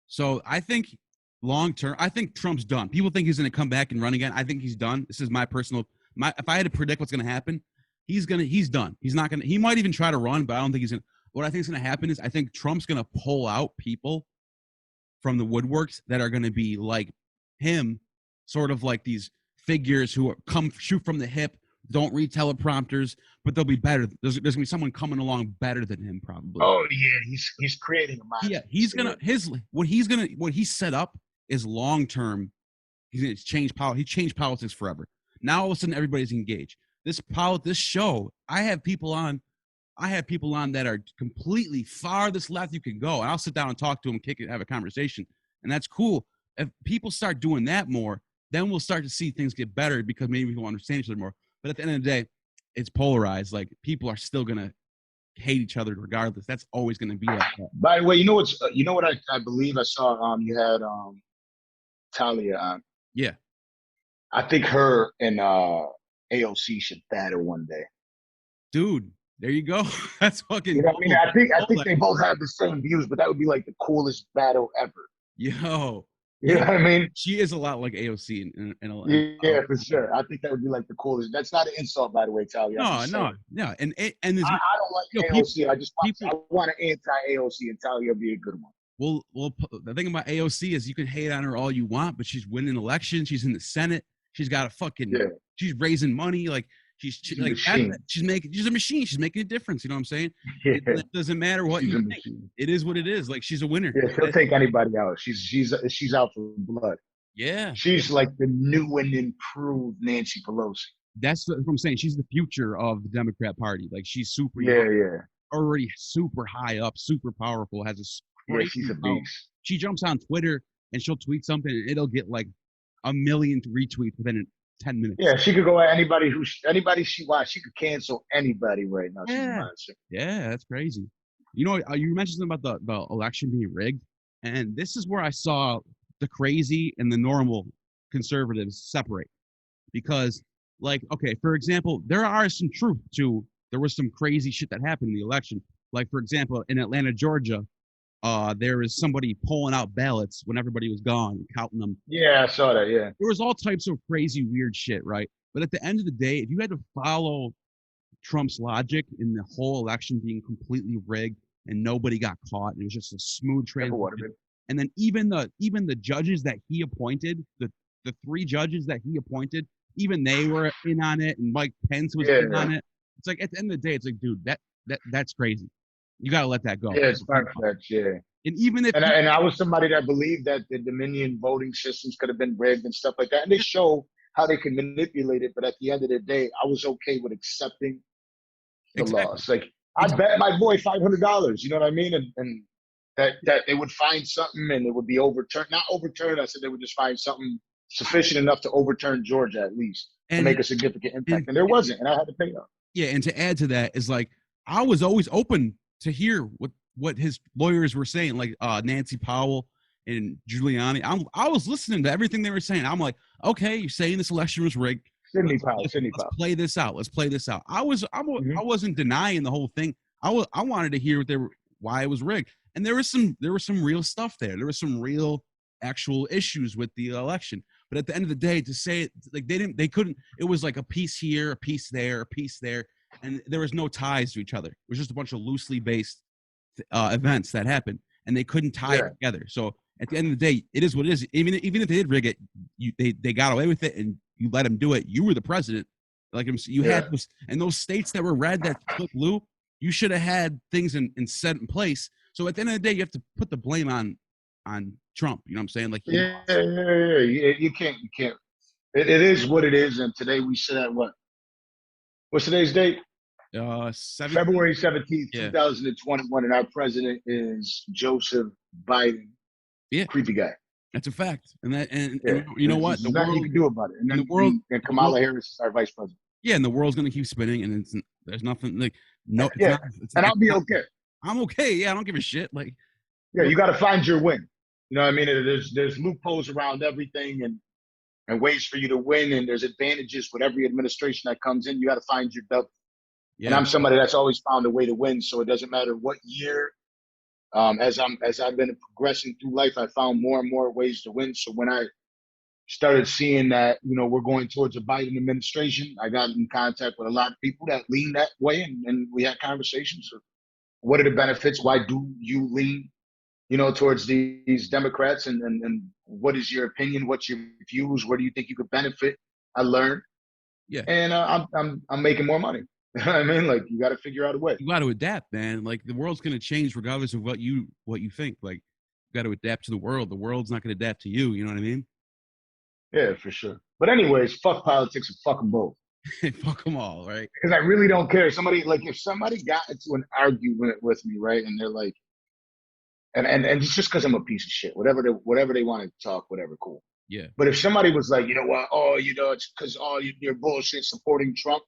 Speaker 1: so I think long term, I think Trump's done. People think he's going to come back and run again. I think he's done. This is my personal, if I had to predict what's going to happen, he's done. He's not going to, he might even try to run, but I don't think he's going to. What I think is going to happen is I think Trump's going to pull out people from the woodworks that are going to be like him, sort of like these figures who shoot from the hip, don't read teleprompters, but they'll be better. There's gonna be someone coming along better than him, probably.
Speaker 2: Oh yeah, he's creating a mind.
Speaker 1: Yeah, what he's set up is long term. He's gonna change He changed politics forever. Now all of a sudden everybody's engaged. This show, I have people on that are completely farthest left you can go, and I'll sit down and talk to them, kick it, have a conversation, and that's cool. If people start doing that more, then we'll start to see things get better because maybe people understand each other more. But at the end of the day, it's polarized. Like, people are still going to hate each other regardless. That's always going to be like that.
Speaker 2: By the way, you know what I believe I saw, you had Talia on.
Speaker 1: Yeah.
Speaker 2: I think her and AOC should battle one day.
Speaker 1: Dude, there you go. That's fucking
Speaker 2: cool. I think they both have the same views, but that would be like the coolest battle ever.
Speaker 1: Yo.
Speaker 2: You know what I mean?
Speaker 1: She is a lot like AOC.
Speaker 2: Yeah, for sure. I think that would be like the coolest. That's not an insult, by the way, Talia.
Speaker 1: No. And
Speaker 2: I don't like AOC. I want an anti-AOC, and Talia would be a good one.
Speaker 1: Well, the thing about AOC is you can hate on her all you want, but she's winning elections. She's in the Senate. She's got she's raising money. Like, she's a machine. She's making a difference. You know what I'm saying? Yeah. It doesn't matter what you think. It is what it is. Like, she's a winner.
Speaker 2: Yeah, she'll take anybody out. She's out for blood.
Speaker 1: Yeah.
Speaker 2: She's like the new and improved Nancy Pelosi.
Speaker 1: That's what I'm saying. She's the future of the Democrat Party. Like, she's super already super high up, super powerful, has a crazy
Speaker 2: she's a beast.
Speaker 1: She jumps on Twitter and she'll tweet something and it'll get like 1 million retweets within 10 minutes.
Speaker 2: Yeah, she could go at anybody she wants. She could cancel anybody right now.
Speaker 1: Yeah, that's crazy. You know, you mentioned something about the election being rigged, and this is where I saw the crazy and the normal conservatives separate. Because, like, okay, for example, there was some crazy shit that happened in the election. Like, for example, in Atlanta, Georgia, there was somebody pulling out ballots when everybody was gone, counting them.
Speaker 2: Yeah, I saw that, yeah.
Speaker 1: There was all types of crazy, weird shit, right? But at the end of the day, if you had to follow Trump's logic in the whole election being completely rigged and nobody got caught, and it was just a smooth transition. And then even the judges that he appointed, the 3 judges that he appointed, even they were in on it, and Mike Pence was in on it. It's like, at the end of the day, it's like, dude, that's crazy. You got to let that go.
Speaker 2: Yeah, it's far-fetched, yeah.
Speaker 1: And even if
Speaker 2: and I was somebody that believed that the Dominion voting systems could have been rigged and stuff like that, and they show how they can manipulate it. But at the end of the day, I was okay with accepting the loss. Like, I bet my boy $500. You know what I mean? And that they would find something and it would be overturned. Not overturned. I said they would just find something sufficient enough to overturn Georgia at least and make a significant impact. And there wasn't, and I had to pay up.
Speaker 1: Yeah, and to add to that is, like, I was always open to hear what his lawyers were saying, like Nancy Powell and Giuliani. I was listening to everything they were saying. I'm like, okay, you're saying this election was rigged.
Speaker 2: Sidney Powell.
Speaker 1: Let's play this out. I wasn't denying the whole thing. I wanted to hear why it was rigged, and there was some real stuff there. There was some real actual issues with the election. But at the end of the day, to say it, like they couldn't. It was like a piece here, a piece there, a piece there, and there was no ties to each other. It was just a bunch of loosely based events that happened, and they couldn't tie it together. So at the end of the day, it is what it is. Even if they did rig it, they got away with it, and you let them do it. You were the president. Like you had those, and those states that were red that flipped blue, you should have had things in set in place. So at the end of the day, you have to put the blame on Trump. You know what I'm saying? Like
Speaker 2: Yeah. You can't. It is what it is. And today we sit at what? What's today's date?
Speaker 1: 17th?
Speaker 2: February 17th,
Speaker 1: Yeah.
Speaker 2: 2021, and our president is Joseph Biden.
Speaker 1: Yeah.
Speaker 2: Creepy guy.
Speaker 1: That's a fact. And you know what?
Speaker 2: There's nothing you can do about it. And then and Kamala Harris is our vice president.
Speaker 1: Yeah, and the world's gonna keep spinning, and there's nothing like no.
Speaker 2: Yeah, and I'll be okay.
Speaker 1: I'm okay. Yeah, I don't give a shit. Like,
Speaker 2: yeah, you got to find your win. You know what I mean? There's loopholes around everything, and ways for you to win, and there's advantages with every administration that comes in. You got to find your belt. Yeah. And I'm somebody that's always found a way to win. So it doesn't matter what year. As I've been progressing through life, I found more and more ways to win. So when I started seeing that, we're going towards a Biden administration, I got in contact with a lot of people that lean that way, and we had conversations of what are the benefits? Why do you lean, towards these Democrats, and what is your opinion? What's your views? Where do you think you could benefit? I learned, and I'm making more money. I mean, like, you got to figure out a way.
Speaker 1: You got to adapt, man. Like, the world's going to change regardless of what you think. Like, you got to adapt to the world. The world's not going to adapt to you. You know what I mean?
Speaker 2: Yeah, for sure. But anyways, fuck politics and fuck them both.
Speaker 1: Fuck them all, right?
Speaker 2: Because I really don't care. If somebody got into an argument with me, right, and they're like, and it's just because I'm a piece of shit. Whatever they want to talk, whatever, cool.
Speaker 1: Yeah.
Speaker 2: But if somebody was like, you know what? Oh, it's because you're bullshit supporting Trump.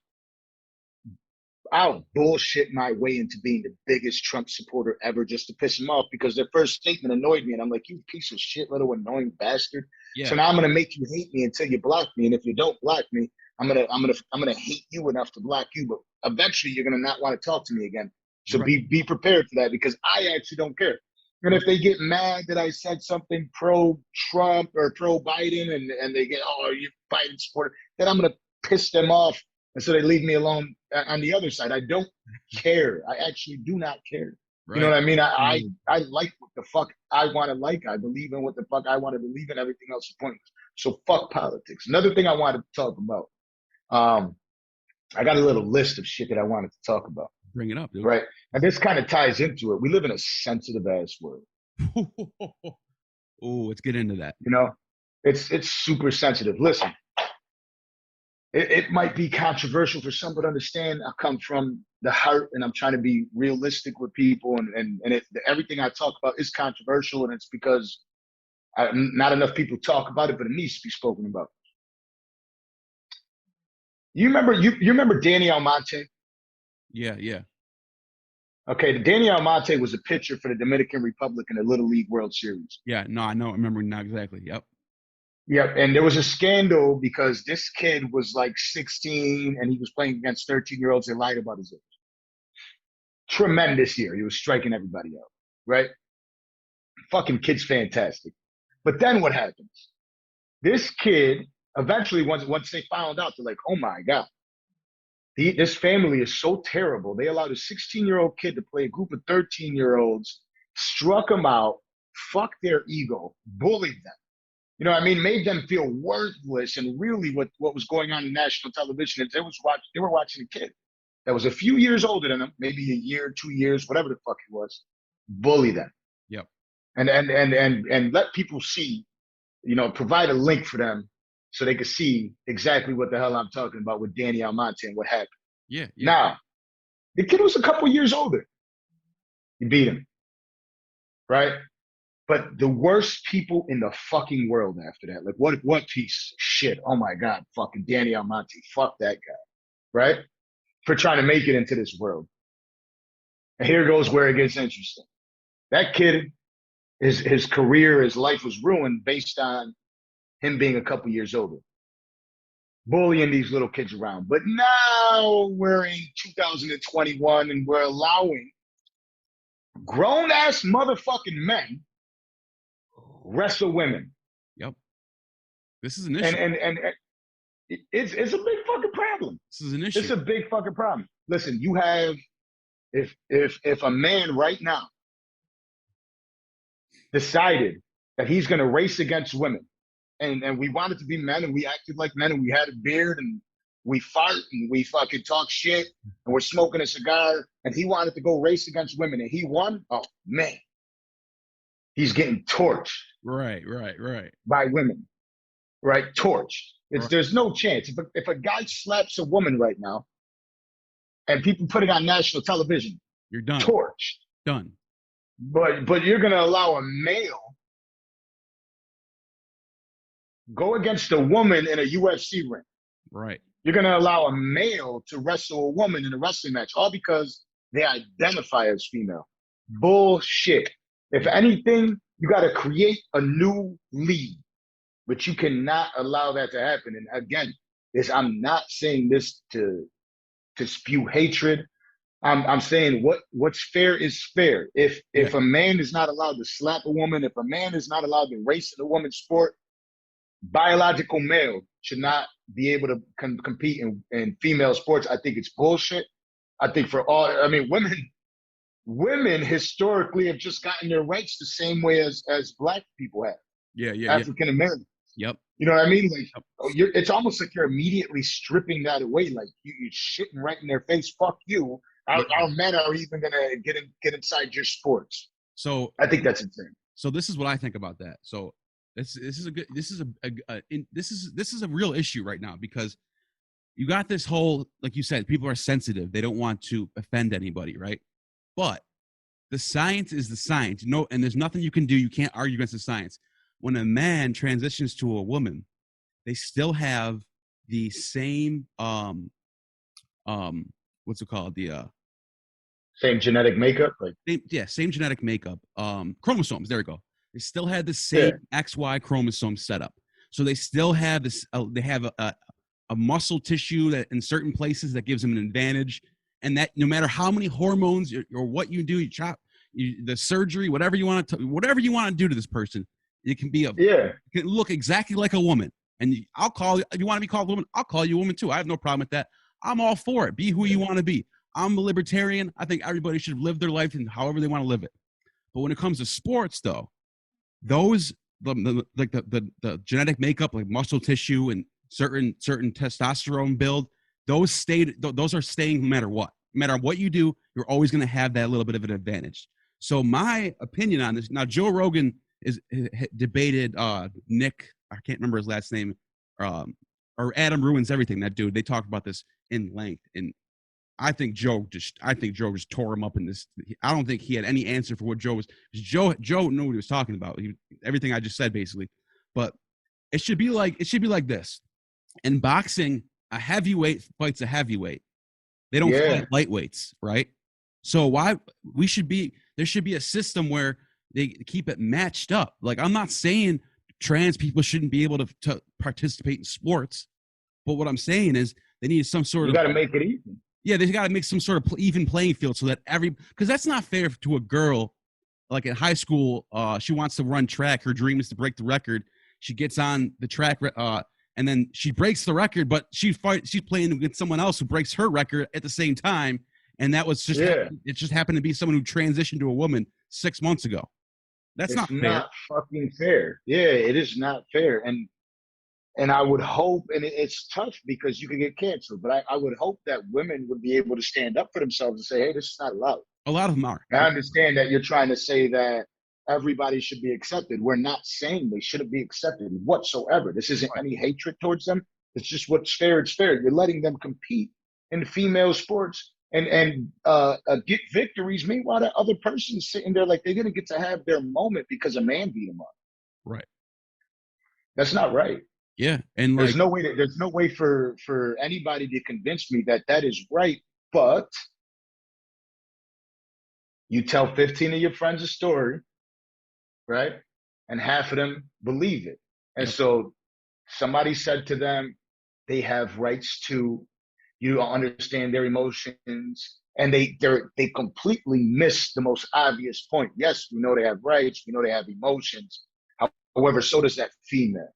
Speaker 2: I'll bullshit my way into being the biggest Trump supporter ever just to piss him off, because their first statement annoyed me. And I'm like, you piece of shit, little annoying bastard. Yeah. So now I'm going to make you hate me until you block me. And if you don't block me, I'm going to hate you enough to block you. But eventually you're going to not want to talk to me again. So be prepared for that, because I actually don't care. And if they get mad that I said something pro-Trump or pro-Biden and they get, oh, you're Biden supporter, then I'm going to piss them off. And so they leave me alone on the other side. I don't care. I actually do not care. Right. You know what I mean? I like what the fuck I want to like. I believe in what the fuck I want to believe in. Everything else is pointless. So fuck politics. Another thing I wanted to talk about. I got a little list of shit that I wanted to talk about.
Speaker 1: Bring it up, dude.
Speaker 2: Right. And this kind of ties into it. We live in a sensitive ass world.
Speaker 1: Oh, let's get into that.
Speaker 2: It's super sensitive. Listen. It might be controversial for some, but understand I come from the heart, and I'm trying to be realistic with people. And everything I talk about is controversial, and it's because not enough people talk about it, but it needs to be spoken about. You remember Danny Almonte?
Speaker 1: Yeah.
Speaker 2: Okay, Danny Almonte was a pitcher for the Dominican Republic in the Little League World Series.
Speaker 1: Yeah, no, I know. I remember now exactly. Yep.
Speaker 2: Yep, and there was a scandal because this kid was like 16 and he was playing against 13-year-olds. They lied about his age. Tremendous year. He was striking everybody out, right? Fucking kid's fantastic. But then what happens? This kid, eventually, once they found out, they're like, oh my God. This family is so terrible. They allowed a 16-year-old kid to play a group of 13-year-olds, struck them out, fucked their ego, bullied them. You know what I mean? Made them feel worthless. And really what was going on in national television is they were watching a kid that was a few years older than them, maybe a year, 2 years, whatever the fuck it was, bully them.
Speaker 1: Yep.
Speaker 2: And let people see, provide a link for them so they could see exactly what the hell I'm talking about with Danny Almonte and what happened.
Speaker 1: Yeah.
Speaker 2: Now, the kid was a couple years older. He beat him. Right? But the worst people in the fucking world after that, like what piece of shit. Oh my God, fucking Danny Almonte. Fuck that guy. Right? For trying to make it into this world. And here goes where it gets interesting. That kid, his career, his life was ruined based on him being a couple years older. Bullying these little kids around. But now we're in 2021 and we're allowing grown-ass motherfucking men wrestle women.
Speaker 1: Yep. This is an issue.
Speaker 2: And it's a big fucking problem.
Speaker 1: This is an issue.
Speaker 2: It's a big fucking problem. Listen, you have if a man right now decided that he's going to race against women, and we wanted to be men, and we acted like men, and we had a beard, and we fart, and we fucking talk shit, and we're smoking a cigar, and he wanted to go race against women, and he won. Oh man, he's getting torched.
Speaker 1: Right.
Speaker 2: By women, right? Torched. There's no chance. If a guy slaps a woman right now, and people put it on national television,
Speaker 1: you're done.
Speaker 2: Torched.
Speaker 1: Done.
Speaker 2: But you're gonna allow a male go against a woman in a UFC ring.
Speaker 1: Right.
Speaker 2: You're gonna allow a male to wrestle a woman in a wrestling match, all because they identify as female. Bullshit. If anything, you gotta create a new league. But you cannot allow that to happen. And again, I'm not saying this to spew hatred. I'm saying what's fair is fair. If a man is not allowed to slap a woman, if a man is not allowed to race in a woman's sport, biological male should not be able to compete in female sports. I think it's bullshit. I think women historically have just gotten their rights the same way as black people have.
Speaker 1: Yeah.
Speaker 2: African Americans.
Speaker 1: Yep.
Speaker 2: You know what I mean? Like, it's almost like you're immediately stripping that away. Like you're shitting right in their face. Fuck you. Our men are even gonna get inside your sports.
Speaker 1: So
Speaker 2: I think that's insane.
Speaker 1: So this is what I think about that. So this is a real issue right now, because you got this whole, like you said, people are sensitive. They don't want to offend anybody, right? But the science is the science. No, and there's nothing you can do. You can't argue against the science. When a man transitions to a woman, they still have the same what's it called? The
Speaker 2: same genetic makeup,
Speaker 1: same genetic makeup. Chromosomes. There we go. They still had the same XY chromosome setup. So they still have this. They have a muscle tissue that in certain places that gives them an advantage, and that no matter how many hormones or what you do, the surgery, whatever you want to do to this person. It can be it can look exactly like a woman. And I'll call you, if you want to be called a woman, I'll call you a woman too. I have no problem with that. I'm all for it. Be who you want to be. I'm a libertarian. I think everybody should live their life in however they want to live it. But when it comes to sports, though, those the genetic makeup, like muscle tissue and certain testosterone build, those are staying no matter what. No matter what you do, you're always going to have that little bit of an advantage. So my opinion on this, now Joe Rogan is debated Nick, I can't remember his last name, or Adam Ruins Everything, that dude. They talked about this in length, and I think Joe just tore him up in this. I don't think he had any answer for what Joe was. Joe knew what he was talking about. Everything I just said basically, but it should be like this. In boxing, a heavyweight fights a heavyweight. They don't fight lightweights, right? So there should be a system where they keep it matched up. Like, I'm not saying trans people shouldn't be able to participate in sports, but what I'm saying is they need some sort of.
Speaker 2: You got to make it even.
Speaker 1: Yeah, they got to make some sort of even playing field so that because that's not fair to a girl. Like in high school, she wants to run track. Her dream is to break the record. She gets on the track, and then she breaks the record, but she's playing against someone else who breaks her record at the same time. And that was it just happened to be someone who transitioned to a woman 6 months ago. It's not fair.
Speaker 2: Not fucking fair. Yeah, it is not fair. And I would hope, and it's tough because you can get canceled, but I would hope that women would be able to stand up for themselves and say, hey, this is not allowed.
Speaker 1: A lot of them are.
Speaker 2: I understand that you're trying to say that everybody should be accepted. We're not saying they shouldn't be accepted whatsoever. This isn't any hatred towards them. It's just what's fair is fair. You're letting them compete in female sports and get victories. Meanwhile, that other person's sitting there like they didn't get to have their moment because a man beat them up.
Speaker 1: Right.
Speaker 2: That's not right.
Speaker 1: Yeah, and
Speaker 2: there's no way for anybody to convince me that is right. But you tell 15 of your friends a story, right? And half of them believe it. And so somebody said to them, they have rights to, you don't understand their emotions. And they completely miss the most obvious point. Yes, we know they have rights. We know they have emotions. However, so does that female.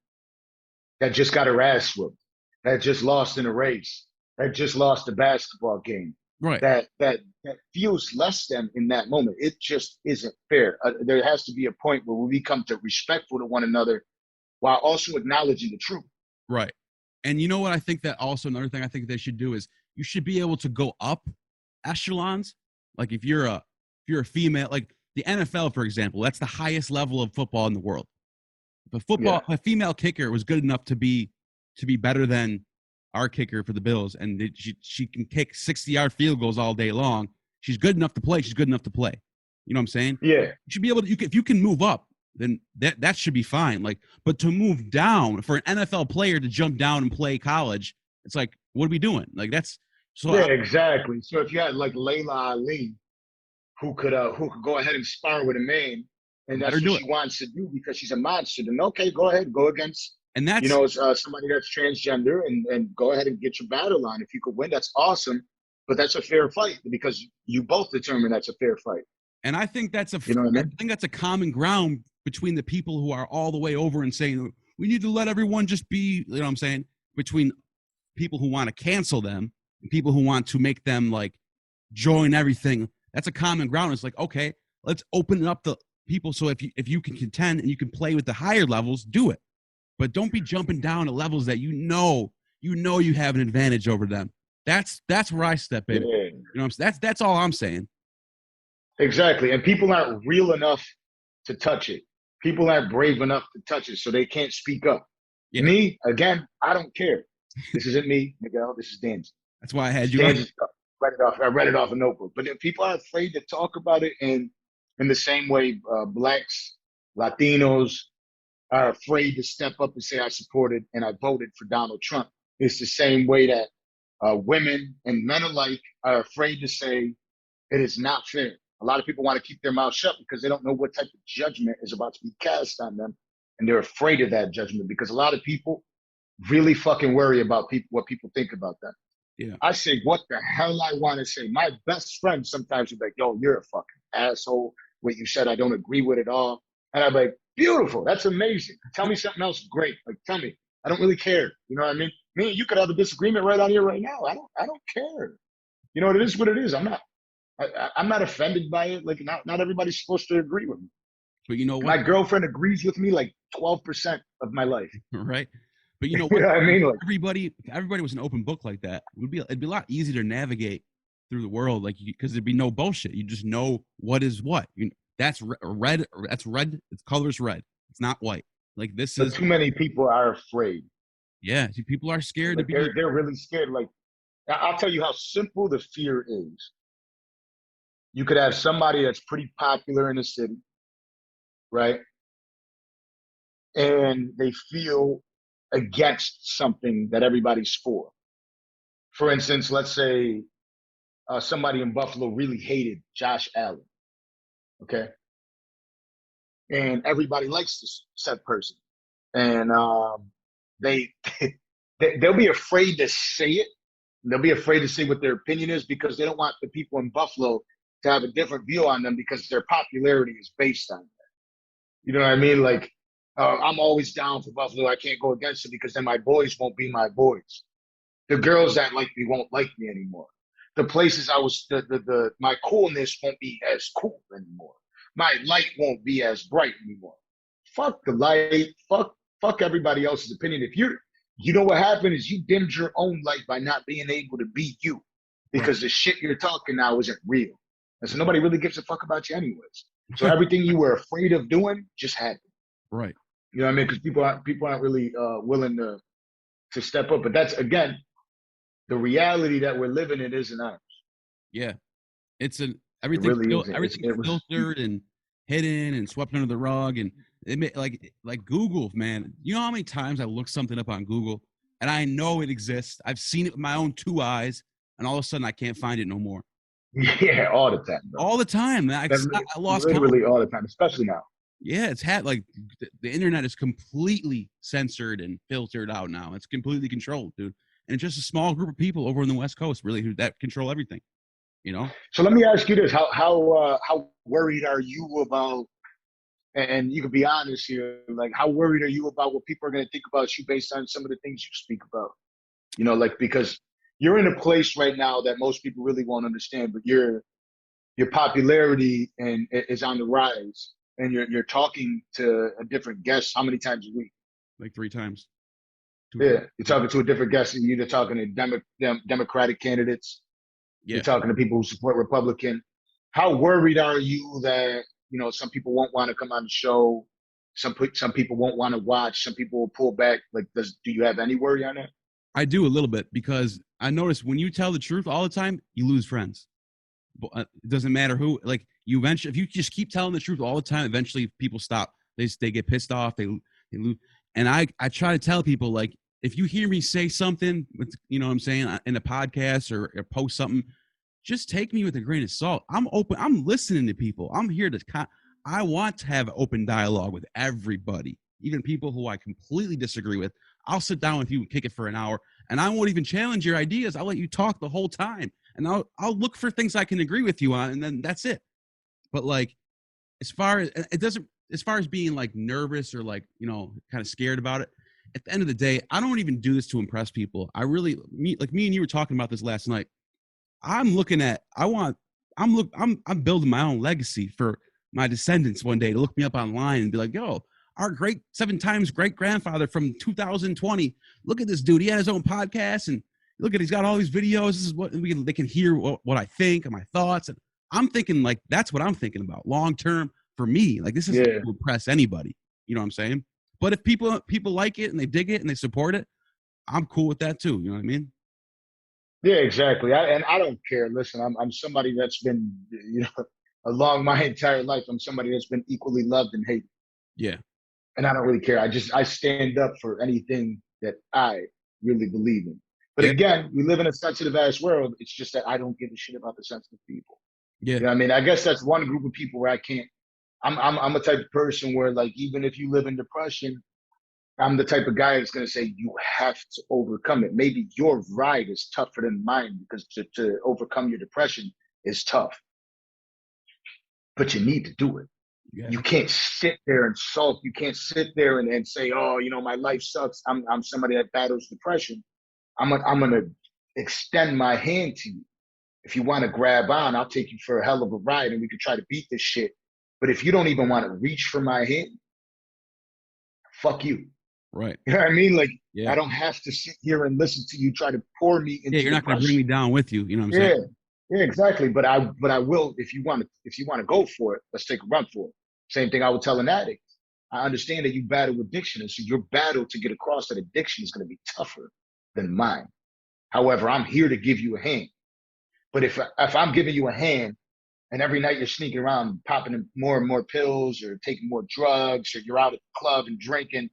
Speaker 2: that just got her ass whooped, that just lost in a race, that just lost a basketball game,
Speaker 1: Right.
Speaker 2: that feels less than in that moment. It just isn't fair. There has to be a point where we become to respectful to one another while also acknowledging the truth.
Speaker 1: Right. And you know what I think that also another thing I think they should do is you should be able to go up echelons. Like if you're a female, like the NFL, for example, that's the highest level of football in the world. If a female kicker was good enough to be better than our kicker for the Bills, and she can kick 60-yard field goals all day long. She's good enough to play. She's good enough to play. You know what I'm saying?
Speaker 2: Yeah.
Speaker 1: You should be able to. If you can move up, then that should be fine. Like, but to move down for an NFL player to jump down and play college, it's like, what are we doing? Like that's so.
Speaker 2: Yeah, exactly. So if you had like Layla Ali, who could go ahead and spar with a man, and that's what she wants to do because she's a monster, then okay, go ahead, go against. And that's somebody that's transgender, and go ahead and get your battle on. If you could win, that's awesome. But that's a fair fight because you both determine that's a fair fight.
Speaker 1: And I think that's
Speaker 2: I mean?
Speaker 1: that's a common ground between the people who are all the way over and saying we need to let everyone just be. You know what I'm saying? Between people who want to cancel them and people who want to make them like join everything. That's a common ground. It's like, okay, let's open up the people. So if you can contend and you can play with the higher levels, do it. But don't be jumping down to levels that you know you have an advantage over them. That's where I step in.
Speaker 2: Yeah.
Speaker 1: You know what I'm saying? That's all I'm saying.
Speaker 2: Exactly. And people aren't real enough to touch it. People aren't brave enough to touch it, so they can't speak up. Yeah. Me, again, I don't care. This isn't me, Miguel. This is Danza.
Speaker 1: That's why I had you.
Speaker 2: I read it off a notebook. But if people are afraid to talk about it in the same way blacks, Latinos, are afraid to step up and say I supported and I voted for Donald Trump. It's the same way that women and men alike are afraid to say it is not fair. A lot of people want to keep their mouth shut because they don't know what type of judgment is about to be cast on them. And they're afraid of that judgment because a lot of people really fucking worry about what people think about them.
Speaker 1: Yeah.
Speaker 2: I say what the hell I want to say. My best friend sometimes would be like, yo, you're a fucking asshole. What you said, I don't agree with it all. And I'm like, beautiful. That's amazing. Tell me something else great. Like, tell me. I don't really care. You know what I mean? Me and you could have a disagreement right on here right now. I don't care. You know, it is what it is. I'm not offended by it. Like, not everybody's supposed to agree with me.
Speaker 1: But you know what?
Speaker 2: My girlfriend agrees with me like 12% of my life.
Speaker 1: Right. But you know what?
Speaker 2: You know what I mean? Like,
Speaker 1: if everybody was an open book like that, it'd be a lot easier to navigate through the world, like because there'd be no bullshit. You just know what is what. That's red. That's red. Its color is red. It's not white. Like this is.
Speaker 2: Too many people are afraid.
Speaker 1: Yeah, people are scared
Speaker 2: like
Speaker 1: to be.
Speaker 2: They're really scared. Like, I'll tell you how simple the fear is. You could have somebody that's pretty popular in the city, right? And they feel against something that everybody's for. For instance, let's say somebody in Buffalo really hated Josh Allen, okay? And everybody likes this said person. And they'll be afraid to say it. They'll be afraid to say what their opinion is because they don't want the people in Buffalo to have a different view on them because their popularity is based on that. You know what I mean? Like, I'm always down for Buffalo. I can't go against it because then my boys won't be my boys. The girls that like me won't like me anymore. The places my coolness won't be as cool anymore. My light won't be as bright anymore. Fuck the light. Fuck everybody else's opinion. If you know what happened is you dimmed your own light by not being able to be you because the shit you're talking now isn't real. And so nobody really gives a fuck about you anyways. So everything you were afraid of doing just happened.
Speaker 1: Right.
Speaker 2: You know what I mean? Because people aren't really willing to step up. But that's, again, the reality that we're living in isn't ours.
Speaker 1: Yeah. Everything's filtered and hidden and swept under the rug. And like Google, man. You know how many times I look something up on Google and I know it exists. I've seen it with my own 2 eyes, and all of a sudden I can't find it no more.
Speaker 2: Yeah, all the time, bro.
Speaker 1: All the time. I lost count.
Speaker 2: Literally all the time, especially now.
Speaker 1: Yeah, it's like the internet is completely censored and filtered out now. It's completely controlled, dude. And it's just a small group of people over on the West Coast, really, that control everything. You know.
Speaker 2: So let me ask you this: How worried are you about and you can be honest here, like how worried are you about what people are going to think about you based on some of the things you speak about? You know, like because you're in a place right now that most people really won't understand, but your popularity and is on the rise, and you're talking to a different guest how many times a week?
Speaker 1: Like 3 times.
Speaker 2: Yeah, you're talking to a different guest, and you're talking to Democratic candidates.
Speaker 1: Yeah.
Speaker 2: You're talking to people who support Republican. How worried are you that some people won't want to come on the show, some people won't want to watch, some people will pull back? Like, do you have any worry on that?
Speaker 1: I do a little bit because I notice when you tell the truth all the time, you lose friends. It doesn't matter who. Like you eventually, if you just keep telling the truth all the time, eventually people stop. They get pissed off. They lose. And I try to tell people, like, if you hear me say something, you know what I'm saying, in a podcast or post something, just take me with a grain of salt. I'm open. I'm listening to people. I'm here to. I want to have open dialogue with everybody, even people who I completely disagree with. I'll sit down with you and kick it for an hour, and I won't even challenge your ideas. I'll let you talk the whole time, and I'll look for things I can agree with you on, and then that's it. But like, as far as being like nervous or like kind of scared about it, at the end of the day, I don't even do this to impress people. Me and you were talking about this last night. I'm building my own legacy for my descendants one day to look me up online and be like, yo, our great 7 times great grandfather from 2020. Look at this dude. He had his own podcast, and look at, he's got all these videos. This is what they can hear what I think and my thoughts. And I'm thinking like, that's what I'm thinking about long term for me. Like this isn't to impress anybody. You know what I'm saying? But if people like it and they dig it and they support it, I'm cool with that too. You know what I mean?
Speaker 2: Yeah, exactly. I don't care. Listen, I'm somebody that's been, along my entire life, I'm somebody that's been equally loved and hated.
Speaker 1: Yeah.
Speaker 2: And I don't really care. I stand up for anything that I really believe in. But again, we live in a sensitive ass world. It's just that I don't give a shit about the sensitive people.
Speaker 1: Yeah.
Speaker 2: You know what I mean? I guess that's one group of people where I can't. I'm a type of person where, like, even if you live in depression, I'm the type of guy that's going to say you have to overcome it. Maybe your ride is tougher than mine because to overcome your depression is tough. But you need to do it. Yeah. You can't sit there and sulk. You can't sit there and say, oh, my life sucks. I'm somebody that battles depression. I'm going to extend my hand to you. If you want to grab on, I'll take you for a hell of a ride and we can try to beat this shit. But if you don't even want to reach for my hand, fuck you.
Speaker 1: Right.
Speaker 2: You know what I mean? Like, I don't have to sit here and listen to you try to pour me into.
Speaker 1: Yeah, you're not going to bring me down with you. You know what I'm saying?
Speaker 2: Yeah, exactly. But I will, if you want to go for it, let's take a run for it. Same thing I would tell an addict. I understand that you battle addiction, and so your battle to get across that addiction is going to be tougher than mine. However, I'm here to give you a hand. But if I'm giving you a hand, and every night you're sneaking around popping more and more pills or taking more drugs, or you're out at the club and drinking,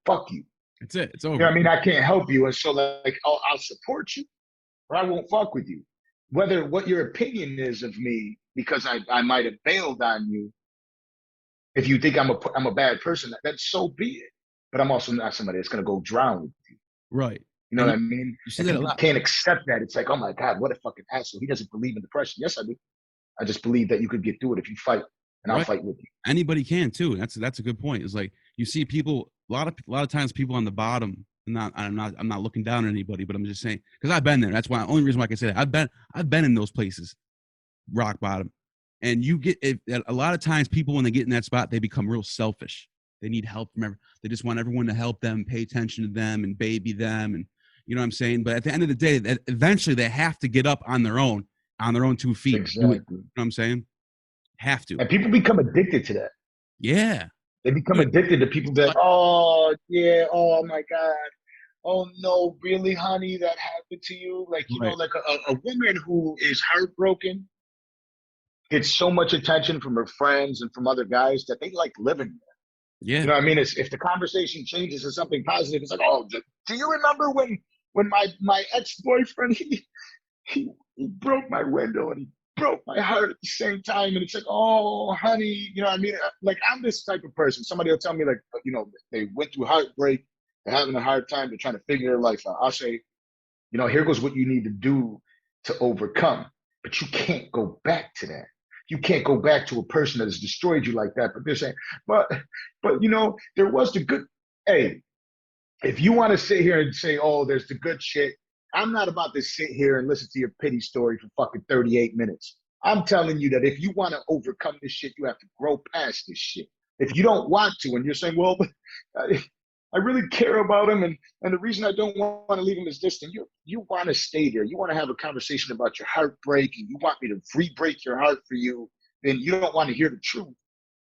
Speaker 2: fuck you.
Speaker 1: That's it. It's over.
Speaker 2: You know what I mean? I can't help you. And so, like, I'll support you, or I won't fuck with you. Whether what your opinion is of me, because I might have bailed on you, if you think I'm a bad person, then so be it. But I'm also not somebody that's going to go drown with you.
Speaker 1: Right.
Speaker 2: You know what I mean?
Speaker 1: You see that a lot.
Speaker 2: Can't accept that. It's like, oh my God, what a fucking asshole. He doesn't believe in depression. Yes, I do. I just believe that you could get through it if you fight, and I'll fight with you.
Speaker 1: Anybody can too. That's a good point. It's like you see people a lot of times people on the bottom. I'm not looking down on anybody, but I'm just saying because I've been there. That's why only reason why I can say that I've been in those places, rock bottom, and you get a lot of times people when they get in that spot they become real selfish. They need help from they just want everyone to help them, pay attention to them, and baby them, and you know what I'm saying. But at the end of the day, eventually they have to get up on their own 2 feet.
Speaker 2: Exactly.
Speaker 1: You know what I'm saying? Have to.
Speaker 2: And people become addicted to that.
Speaker 1: Yeah.
Speaker 2: They become addicted to people that, oh, yeah, oh, my God. Oh, no, really, honey, that happened to you? Like, you know, like a woman who is heartbroken gets so much attention from her friends and from other guys that they like living there.
Speaker 1: Yeah.
Speaker 2: You know what I mean? If the conversation changes to something positive, it's like, oh, do you remember when my ex-boyfriend, he broke my window and he broke my heart at the same time, and it's like, oh, honey, you know what I mean? Like, I'm this type of person. Somebody will tell me, like, they went through heartbreak, they're having a hard time, they're trying to figure their life out. I'll say, here goes what you need to do to overcome. But you can't go back to that. you can't go back to a person that has destroyed you like that. But they're saying, but there was the good. Hey, if you want to sit here and say, oh, there's the good shit, I'm not about to sit here and listen to your pity story for fucking 38 minutes. I'm telling you that if you want to overcome this shit, you have to grow past this shit. If you don't want to, and you're saying, well, I really care about him, and the reason I don't want to leave him is this, and you want to stay there. You want to have a conversation about your heartbreak, and you want me to re-break your heart for you, then you don't want to hear the truth.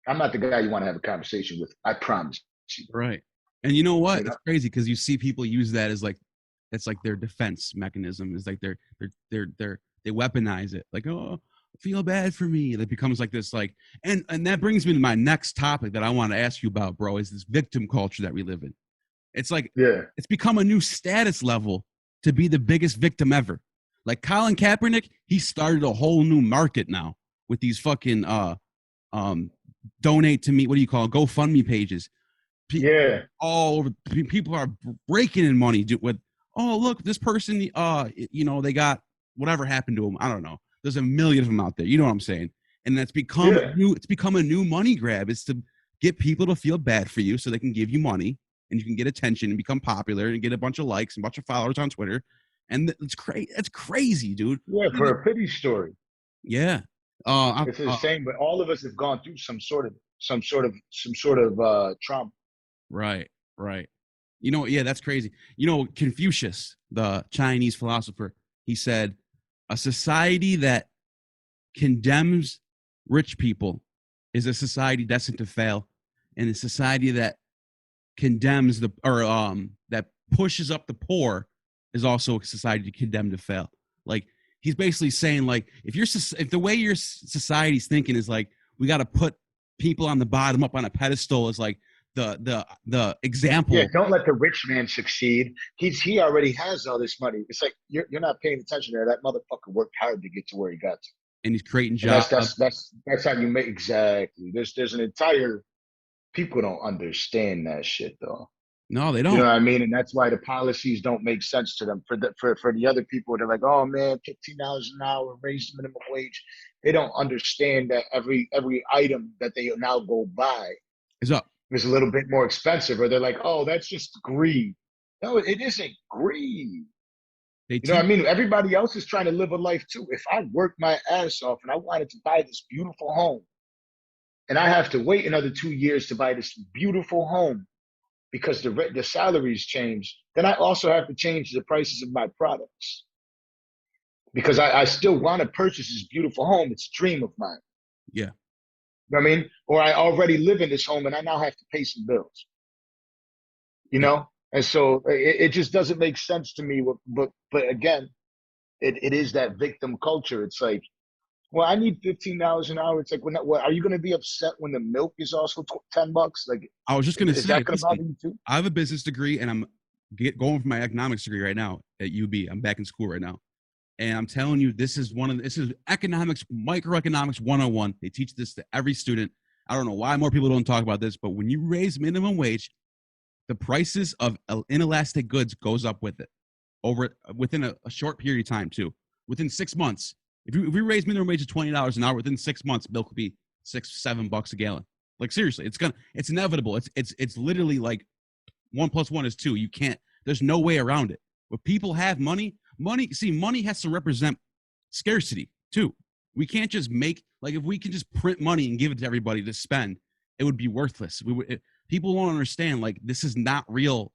Speaker 2: I'm not the guy you want to have a conversation with. I promise you.
Speaker 1: Right. And you know what? It's crazy because you see people use that as like, it's like their defense mechanism. It's like they weaponize it. Like, oh, feel bad for me. It becomes like this, like, and that brings me to my next topic that I want to ask you about, bro, is this victim culture that we live in. It's like, it's become a new status level to be the biggest victim ever. Like Colin Kaepernick, he started a whole new market now with these fucking donate to me, what do you call it, GoFundMe pages. All over, people are breaking in money with, oh, look, this person, they got whatever happened to them. I don't know. There's a million of them out there. You know what I'm saying? And that's become it's become a new money grab. It's to get people to feel bad for you so they can give you money and you can get attention and become popular and get a bunch of likes and a bunch of followers on Twitter. And it's crazy. It's crazy, dude.
Speaker 2: Yeah, for a pity story.
Speaker 1: Yeah.
Speaker 2: It's the same, but all of us have gone through some sort of trauma.
Speaker 1: Right. That's crazy. Confucius, the Chinese philosopher, he said, a society that condemns rich people is a society destined to fail, and a society that condemns that pushes up the poor is also a society condemned to fail. Like, he's basically saying, like, if the way your society's thinking is like, we got to put people on the bottom up on a pedestal, is like the example.
Speaker 2: Yeah, don't let the rich man succeed. He already has all this money. It's like you're not paying attention there. That motherfucker worked hard to get to where he got to.
Speaker 1: And he's creating jobs.
Speaker 2: That's how you make, exactly. There's an entire, people don't understand that shit though.
Speaker 1: No, they don't.
Speaker 2: You know what I mean? And that's why the policies don't make sense to them. For the other people, they're like, oh man, $15 an hour, raise the minimum wage. They don't understand that every item that they now go buy
Speaker 1: is up.
Speaker 2: Is a little bit more expensive, or they're like, oh, that's just greed. No, it isn't greed. You know what I mean? Everybody else is trying to live a life too. If I worked my ass off and I wanted to buy this beautiful home, and I have to wait another 2 years to buy this beautiful home because the salaries change, then I also have to change the prices of my products. Because I still want to purchase this beautiful home. It's a dream of mine.
Speaker 1: Yeah.
Speaker 2: You know what I mean? Or I already live in this home and I now have to pay some bills. You know? And so it just doesn't make sense to me. But again, it is that victim culture. It's like, well, I need $15 an hour. It's like, what are you going to be upset when the milk is also $10? Like,
Speaker 1: I was just going to say,
Speaker 2: is that going to bother you too?
Speaker 1: I have a business degree and I'm going for my economics degree right now at UB. I'm back in school right now. And I'm telling you, this is economics, microeconomics 101. They teach this to every student. I don't know why more people don't talk about this, but when you raise minimum wage, the prices of inelastic goods goes up with it within a short period of time too. Within 6 months, if we raise minimum wage to $20 an hour, within 6 months, milk will be $6-7 a gallon. Like, seriously, it's inevitable. It's literally like 1 + 1 is 2. You can't. There's no way around it. When people have money has to represent scarcity too. We can't just if we can just print money and give it to everybody to spend, it would be worthless. People won't understand, like, this is not real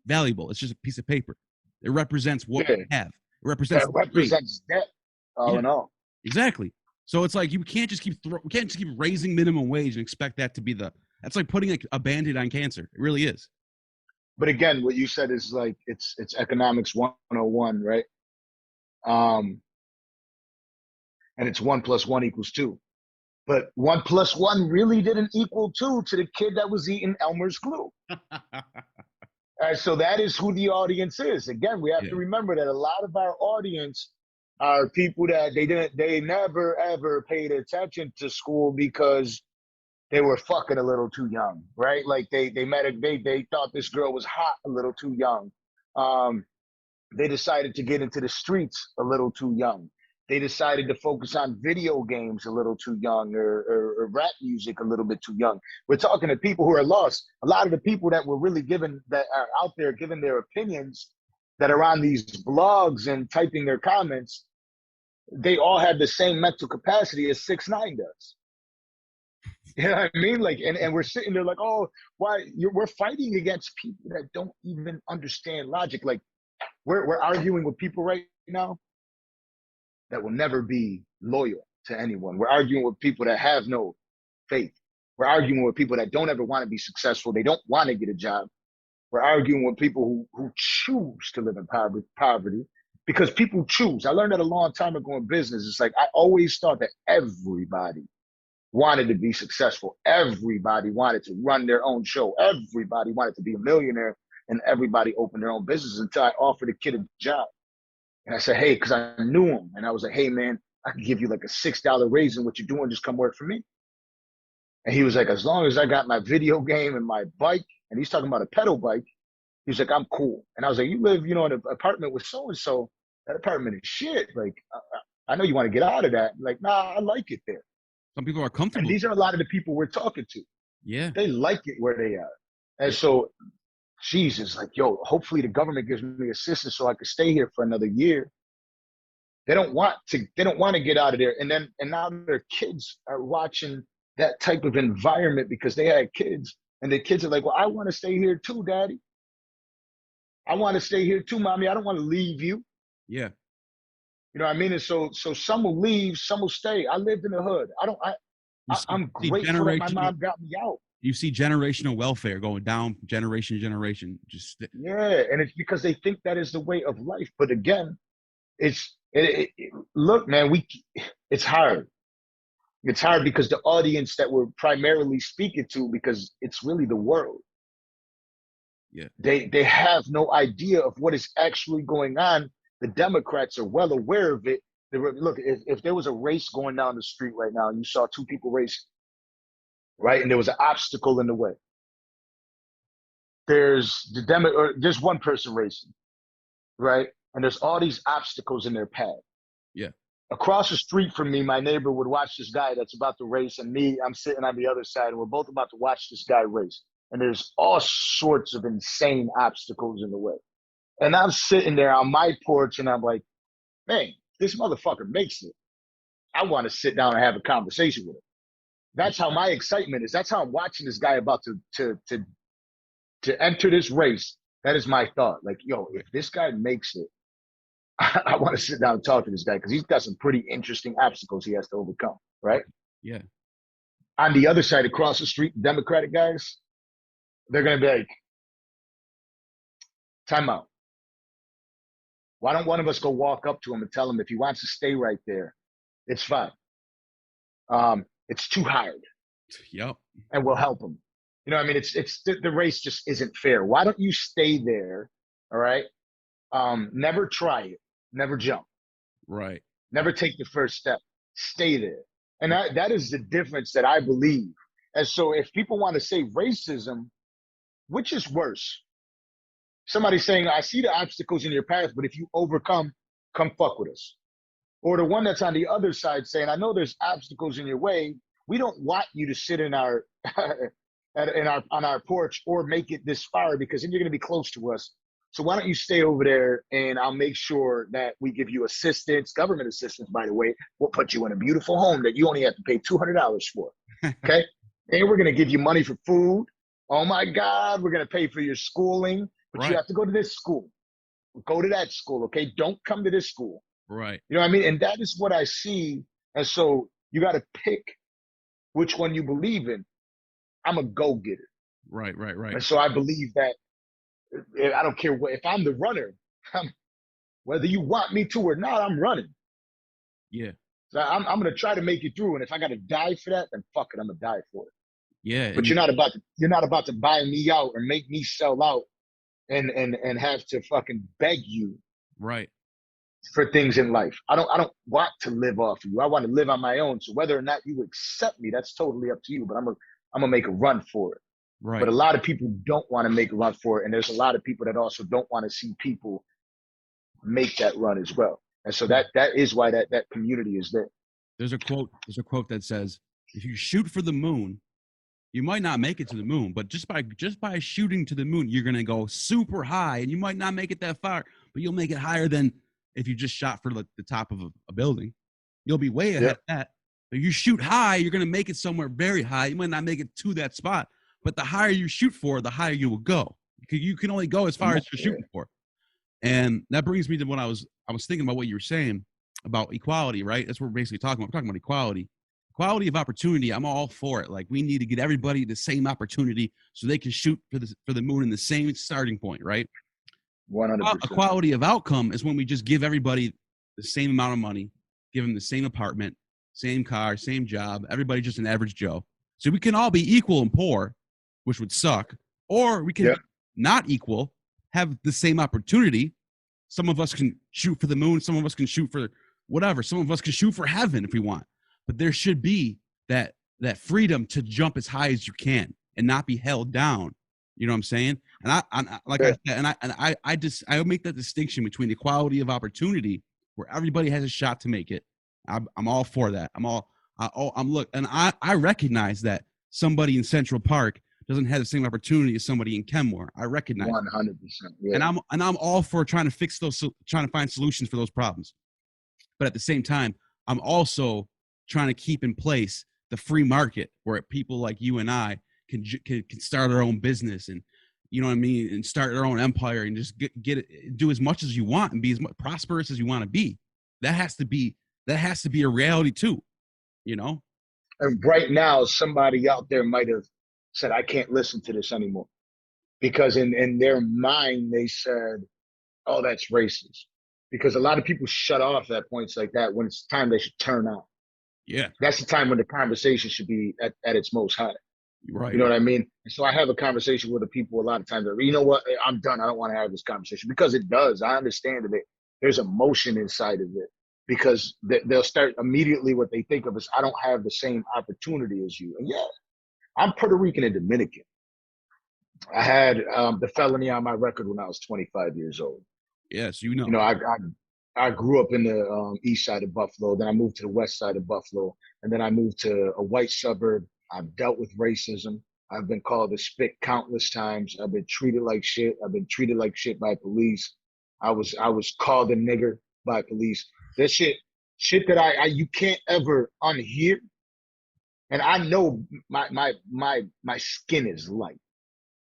Speaker 1: valuable. It's just a piece of paper. It represents what we have. It represents
Speaker 2: debt. All in all.
Speaker 1: Exactly. So it's like, we can't just keep raising minimum wage and expect that to be that's like putting a Band-Aid on cancer. It really is.
Speaker 2: But again, what you said is like, it's economics 101, right? And it's 1 + 1 = 2. But 1 + 1 really didn't equal 2 to the kid that was eating Elmer's Glue. So that is who the audience is. Again, we have to remember that a lot of our audience are people that they never ever paid attention to school because they were fucking a little too young, right? Like they thought this girl was hot a little too young. They decided to get into the streets a little too young. They decided to focus on video games a little too young, or rap music a little bit too young. We're talking to people who are lost. A lot of the people that were really that are out there giving their opinions, that are on these blogs and typing their comments, they all have the same mental capacity as 6ix9ine does. You know what I mean? Like, and we're sitting there like, oh, we're fighting against people that don't even understand logic. Like, we're arguing with people right now that will never be loyal to anyone. We're arguing with people that have no faith. We're arguing with people that don't ever want to be successful. They don't want to get a job. We're arguing with people who choose to live in poverty because people choose. I learned that a long time ago in business. It's like, I always thought that everybody wanted to be successful. Everybody wanted to run their own show. Everybody wanted to be a millionaire, and everybody opened their own business until I offered a kid a job. And I said, hey, because I knew him. And I was like, hey, man, I can give you like a $6 raise in what you're doing. Just come work for me. And he was like, as long as I got my video game and my bike, and he's talking about a pedal bike, he was like, I'm cool. And I was like, you live, in an apartment with so-and-so. That apartment is shit. Like, I know you want to get out of that. Like, nah, I like it there.
Speaker 1: Some people are comfortable.
Speaker 2: And these are a lot of the people we're talking to.
Speaker 1: Yeah.
Speaker 2: They like it where they are. And so, Jesus, like, yo, hopefully the government gives me assistance so I can stay here for another year. They don't want to get out of there. And now their kids are watching that type of environment because they had kids. And the kids are like, well, I want to stay here too, Daddy. I want to stay here too, Mommy. I don't want to leave you.
Speaker 1: Yeah.
Speaker 2: You know what I mean? And so some will leave, some will stay. I lived in the hood. I'm grateful that my mom got me out.
Speaker 1: You see generational welfare going down generation to generation.
Speaker 2: Yeah, and it's because they think that is the way of life. But again, look, man, it's hard. It's hard because the audience that we're primarily speaking to, because it's really the world.
Speaker 1: Yeah.
Speaker 2: They have no idea of what is actually going on. The Democrats are well aware of it. Look, if there was a race going down the street right now and you saw two people racing, right, and there was an obstacle in the way, there's one person racing, right, and there's all these obstacles in their path.
Speaker 1: Yeah.
Speaker 2: Across the street from me, my neighbor would watch this guy that's about to race, and I'm sitting on the other side, and we're both about to watch this guy race. And there's all sorts of insane obstacles in the way. And I'm sitting there on my porch, and I'm like, man, this motherfucker makes it. I want to sit down and have a conversation with him. That's how my excitement is. That's how I'm watching this guy about to enter this race. That is my thought. Like, yo, if this guy makes it, I want to sit down and talk to this guy because he's got some pretty interesting obstacles he has to overcome, right?
Speaker 1: Yeah.
Speaker 2: On the other side, across the street, Democratic guys, they're going to be like, time out. Why don't one of us go walk up to him and tell him if he wants to stay right there, it's fine. It's too hard.
Speaker 1: Yep.
Speaker 2: And we'll help him. You know what I mean? It's the race just isn't fair. Why don't you stay there? All right. Never try it. Never jump.
Speaker 1: Right.
Speaker 2: Never take the first step. Stay there. And that is the difference that I believe. And so if people want to say racism, which is worse? Somebody saying, I see the obstacles in your path, but if you overcome, come fuck with us. Or the one that's on the other side saying, I know there's obstacles in your way. We don't want you to sit in our on our porch or make it this far because then you're going to be close to us. So why don't you stay over there and I'll make sure that we give you assistance, government assistance, by the way. We'll put you in a beautiful home that you only have to pay $200 for. Okay. And we're going to give you money for food. Oh my God. We're going to pay for your schooling, but you have to go to this school. Go to that school. Okay. Don't come to this school.
Speaker 1: Right.
Speaker 2: You know what I mean? And that is what I see. And so you got to pick which one you believe in. I'm a go-getter.
Speaker 1: Right.
Speaker 2: And so I believe that I don't care if I'm the runner, whether you want me to or not, I'm running.
Speaker 1: Yeah.
Speaker 2: So I'm going to try to make it through. And if I got to die for that, then fuck it, I'm going to die for it.
Speaker 1: Yeah.
Speaker 2: But you're not about to buy me out or make me sell out and have to fucking beg you.
Speaker 1: Right.
Speaker 2: For things in life. I don't want to live off of you. I want to live on my own. So whether or not you accept me, that's totally up to you. But I'm gonna make a run for it.
Speaker 1: Right.
Speaker 2: But a lot of people don't want to make a run for it. And there's a lot of people that also don't want to see people make that run as well. And so that is why that community is there.
Speaker 1: There's a quote that says, if you shoot for the moon, you might not make it to the moon, but just by shooting to the moon, you're going to go super high, and you might not make it that far, but you'll make it higher than if you just shot for the top of a building. You'll be way ahead of that. If you shoot high, you're going to make it somewhere very high. You might not make it to that spot, but the higher you shoot for, the higher you will go. You can only go as far as you're shooting for. And that brings me to what I was thinking about what you were saying about equality, right? That's what we're basically talking about. We're talking about equality of opportunity. I'm all for it. Like, we need to get everybody the same opportunity so they can shoot for the moon in the same starting point, right?
Speaker 2: 100%.
Speaker 1: Equality of outcome is when we just give everybody the same amount of money, give them the same apartment, same car, same job, everybody just an average Joe. So we can all be equal and poor, which would suck, or we can not equal, have the same opportunity. Some of us can shoot for the moon, some of us can shoot for whatever, some of us can shoot for heaven if we want. But there should be that freedom to jump as high as you can and not be held down. You know what I'm saying? And I make that distinction between equality of opportunity, where everybody has a shot to make it. I'm all for that. I recognize that somebody in Central Park doesn't have the same opportunity as somebody in Kenmore. I recognize
Speaker 2: 100%. Yeah.
Speaker 1: And I'm all for trying to find solutions for those problems. But at the same time, I'm also trying to keep in place the free market where people like you and I can start our own business, and you know what I mean, and start our own empire, and just get it, do as much as you want and be as prosperous as you want to be. That has to be a reality too, you know?
Speaker 2: And right now, somebody out there might have said, I can't listen to this anymore. Because in their mind, they said, oh, that's racist. Because a lot of people shut off at points like that when it's time they should turn on.
Speaker 1: Yeah.
Speaker 2: That's the time when the conversation should be at its most high.
Speaker 1: Right.
Speaker 2: You know what I mean? And so I have a conversation with the people a lot of times that, you know what, I'm done. I don't want to have this conversation, because it does. I understand that there's emotion inside of it, because they'll start immediately what they think of as, I don't have the same opportunity as you. And yeah, I'm Puerto Rican and Dominican. I had the felony on my record when I was 25 years old.
Speaker 1: Yes, you know.
Speaker 2: You know, I grew up in the east side of Buffalo. Then I moved to the west side of Buffalo. And then I moved to a white suburb. I've dealt with racism. I've been called a spit countless times. I've been treated like shit. I've been treated like shit by police. I was called a nigger by police. That shit that you can't ever unhear. And I know my skin is light.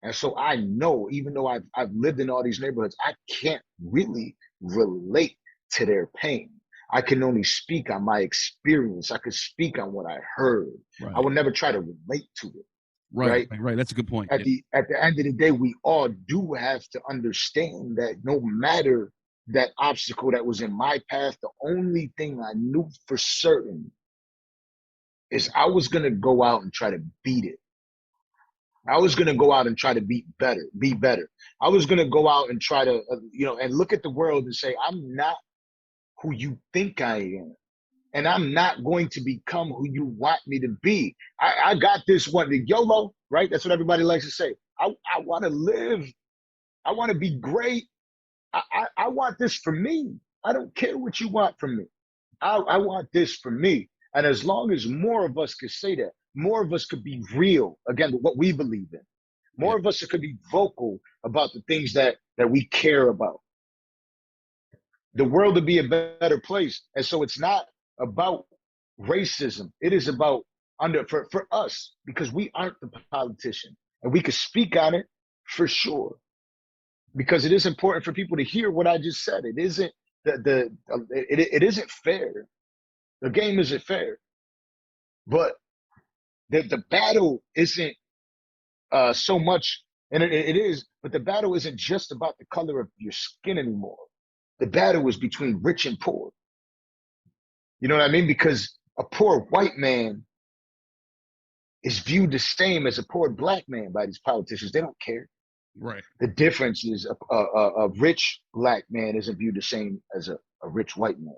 Speaker 2: And so I know, even though I've lived in all these neighborhoods, I can't really relate to their pain. I can only speak on my experience. I could speak on what I heard. Right. I would never try to relate to it.
Speaker 1: Right. That's a good point.
Speaker 2: At the end of the day, we all do have to understand that no matter that obstacle that was in my path, the only thing I knew for certain is I was going to go out and try to beat it. I was going to go out and try to be better. I was going to go out and try to, and look at the world and say, I'm not who you think I am. And I'm not going to become who you want me to be. I got this one, the YOLO, right? That's what everybody likes to say. I want to live. I want to be great. I want this for me. I don't care what you want from me. I want this for me. And as long as more of us could say that, more of us could be real, again, what we believe in. More of us could be vocal about the things that we care about. The world would be a better place. And so it's not about racism. It is about for us, because we aren't the politician. And we could speak on it for sure. Because it is important for people to hear what I just said. It isn't it isn't fair. The game isn't fair. But the battle isn't so much, and it is, but the battle isn't just about the color of your skin anymore. The battle is between rich and poor. You know what I mean? Because a poor white man is viewed the same as a poor black man by these politicians. They don't care.
Speaker 1: Right.
Speaker 2: The difference is a rich black man isn't viewed the same as a rich white man.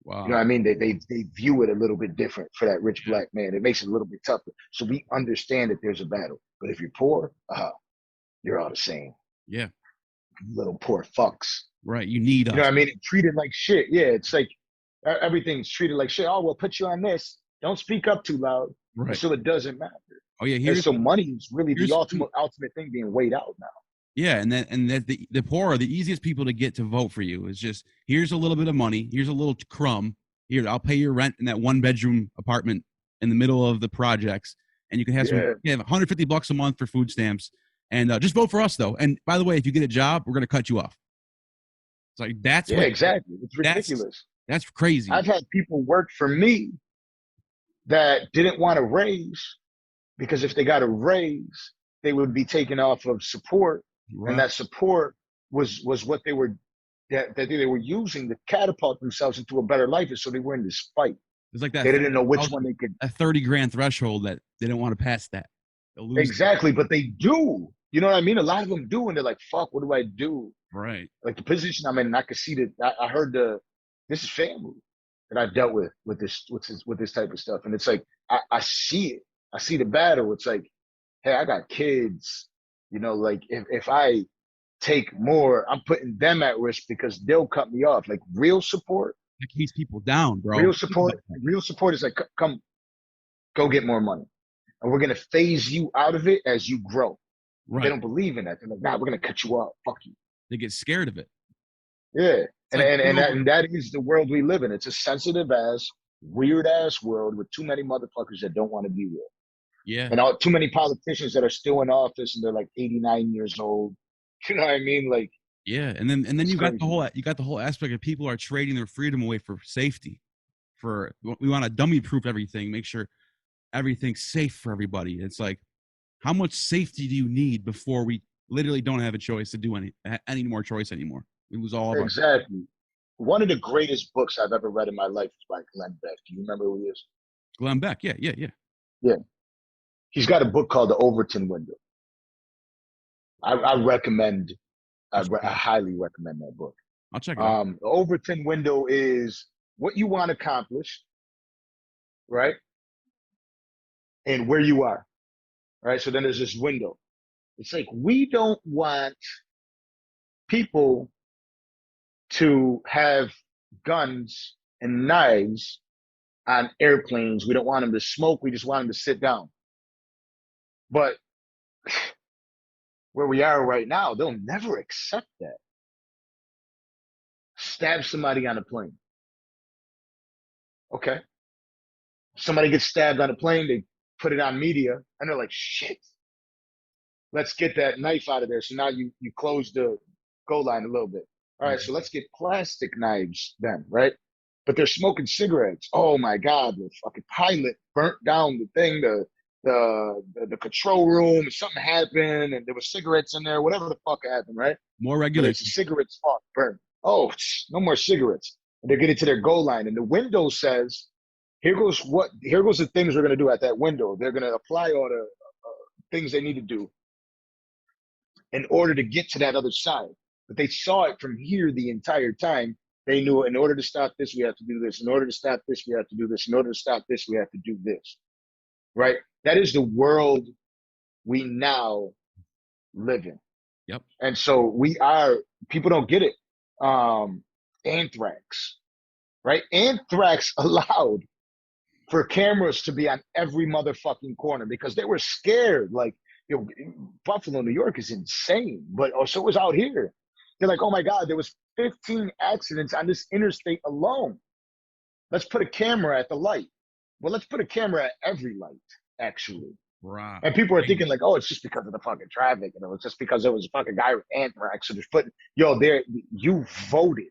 Speaker 1: Wow.
Speaker 2: You know what I mean? They view it a little bit different for that rich black man. It makes it a little bit tougher. So we understand that there's a battle. But if you're poor, you're all the same.
Speaker 1: Yeah.
Speaker 2: little poor fucks.
Speaker 1: Right. You need us.
Speaker 2: You know what I mean? It's treated like shit. Yeah, it's like everything's treated like shit. Oh, we'll put you on this. Don't speak up too loud.
Speaker 1: Right.
Speaker 2: So it doesn't matter.
Speaker 1: Oh yeah.
Speaker 2: So money is really the ultimate thing being weighed out now.
Speaker 1: Yeah, and that the poor are the easiest people to get to vote for you. Is just, here's a little bit of money, here's a little crumb. Here, I'll pay your rent in that 1-bedroom apartment in the middle of the projects, and you can have $150 a month for food stamps, and just vote for us though. And by the way, if you get a job, we're gonna cut you off. It's like
Speaker 2: exactly. It's ridiculous.
Speaker 1: That's crazy.
Speaker 2: I've had people work for me that didn't want a raise because if they got a raise, they would be taken off of support. Right. And that support was what they were they were using to catapult themselves into a better life, and so they were in this fight.
Speaker 1: It's like that.
Speaker 2: They didn't know which one they could.
Speaker 1: A 30 grand threshold that they didn't want to pass that.
Speaker 2: Exactly, but they do. You know what I mean? A lot of them do, and they're like, "Fuck, what do I do?"
Speaker 1: Right.
Speaker 2: Like the position I'm in, and I could see that. I heard this is family that I've dealt with this type of stuff, and it's like I see it. I see the battle. It's like, hey, I got kids. You know, like if I take more, I'm putting them at risk because they'll cut me off. Like real support.
Speaker 1: It keeps people down, bro.
Speaker 2: Real support is like, come, go get more money. And we're going to phase you out of it as you grow. Right. They don't believe in that. They're like, nah, we're going to cut you off. Fuck you.
Speaker 1: They get scared of it.
Speaker 2: Yeah. And that is the world we live in. It's a sensitive ass, weird ass world with too many motherfuckers that don't want to be real.
Speaker 1: Yeah.
Speaker 2: And too many politicians that are still in office and they're like 89 years old. You know what I mean? Like,
Speaker 1: yeah. And then you got the whole aspect of people are trading their freedom away for safety. We want to dummy proof everything, make sure everything's safe for everybody. It's like, how much safety do you need before we literally don't have a choice to do any more choice anymore? It was all about
Speaker 2: exactly. One of the greatest books I've ever read in my life is by Glenn Beck. Do you remember who he is?
Speaker 1: Glenn Beck, yeah.
Speaker 2: Yeah. He's got a book called The Overton Window. I highly recommend that book.
Speaker 1: I'll check it out.
Speaker 2: The Overton Window is what you want accomplished, right? And where you are, right? So then there's this window. It's like, we don't want people to have guns and knives on airplanes. We don't want them to smoke. We just want them to sit down. But where we are right now, they'll never accept that. Stab somebody on a plane. Okay. Somebody gets stabbed on a plane, they put it on media, and they're like, shit. Let's get that knife out of there. So now you close the goal line a little bit. All right, so let's get plastic knives then, right? But they're smoking cigarettes. Oh my God, the fucking pilot burnt down the thing, the control room, something happened, and there were cigarettes in there, whatever the fuck happened, right?
Speaker 1: More regulation.
Speaker 2: Cigarettes burn. Oh, no more cigarettes. And they're getting to their goal line, and the window says, here goes the things we're going to do at that window. They're going to apply all the things they need to do in order to get to that other side. But they saw it from here the entire time. They knew in order to stop this, we have to do this. In order to stop this, we have to do this. In order to stop this, we have to do this. Right? That is the world we now live in.
Speaker 1: Yep.
Speaker 2: And so people don't get it. Anthrax, right? Anthrax allowed for cameras to be on every motherfucking corner because they were scared. Like, Buffalo, New York is insane, but so was out here. They're like, oh my God, there was 15 accidents on this interstate alone. Let's put a camera at the light. Well, let's put a camera at every light, actually.
Speaker 1: Right.
Speaker 2: And people are thinking like, oh, it's just because of the fucking traffic. It's just because there was a fucking guy with anthrax. So just you voted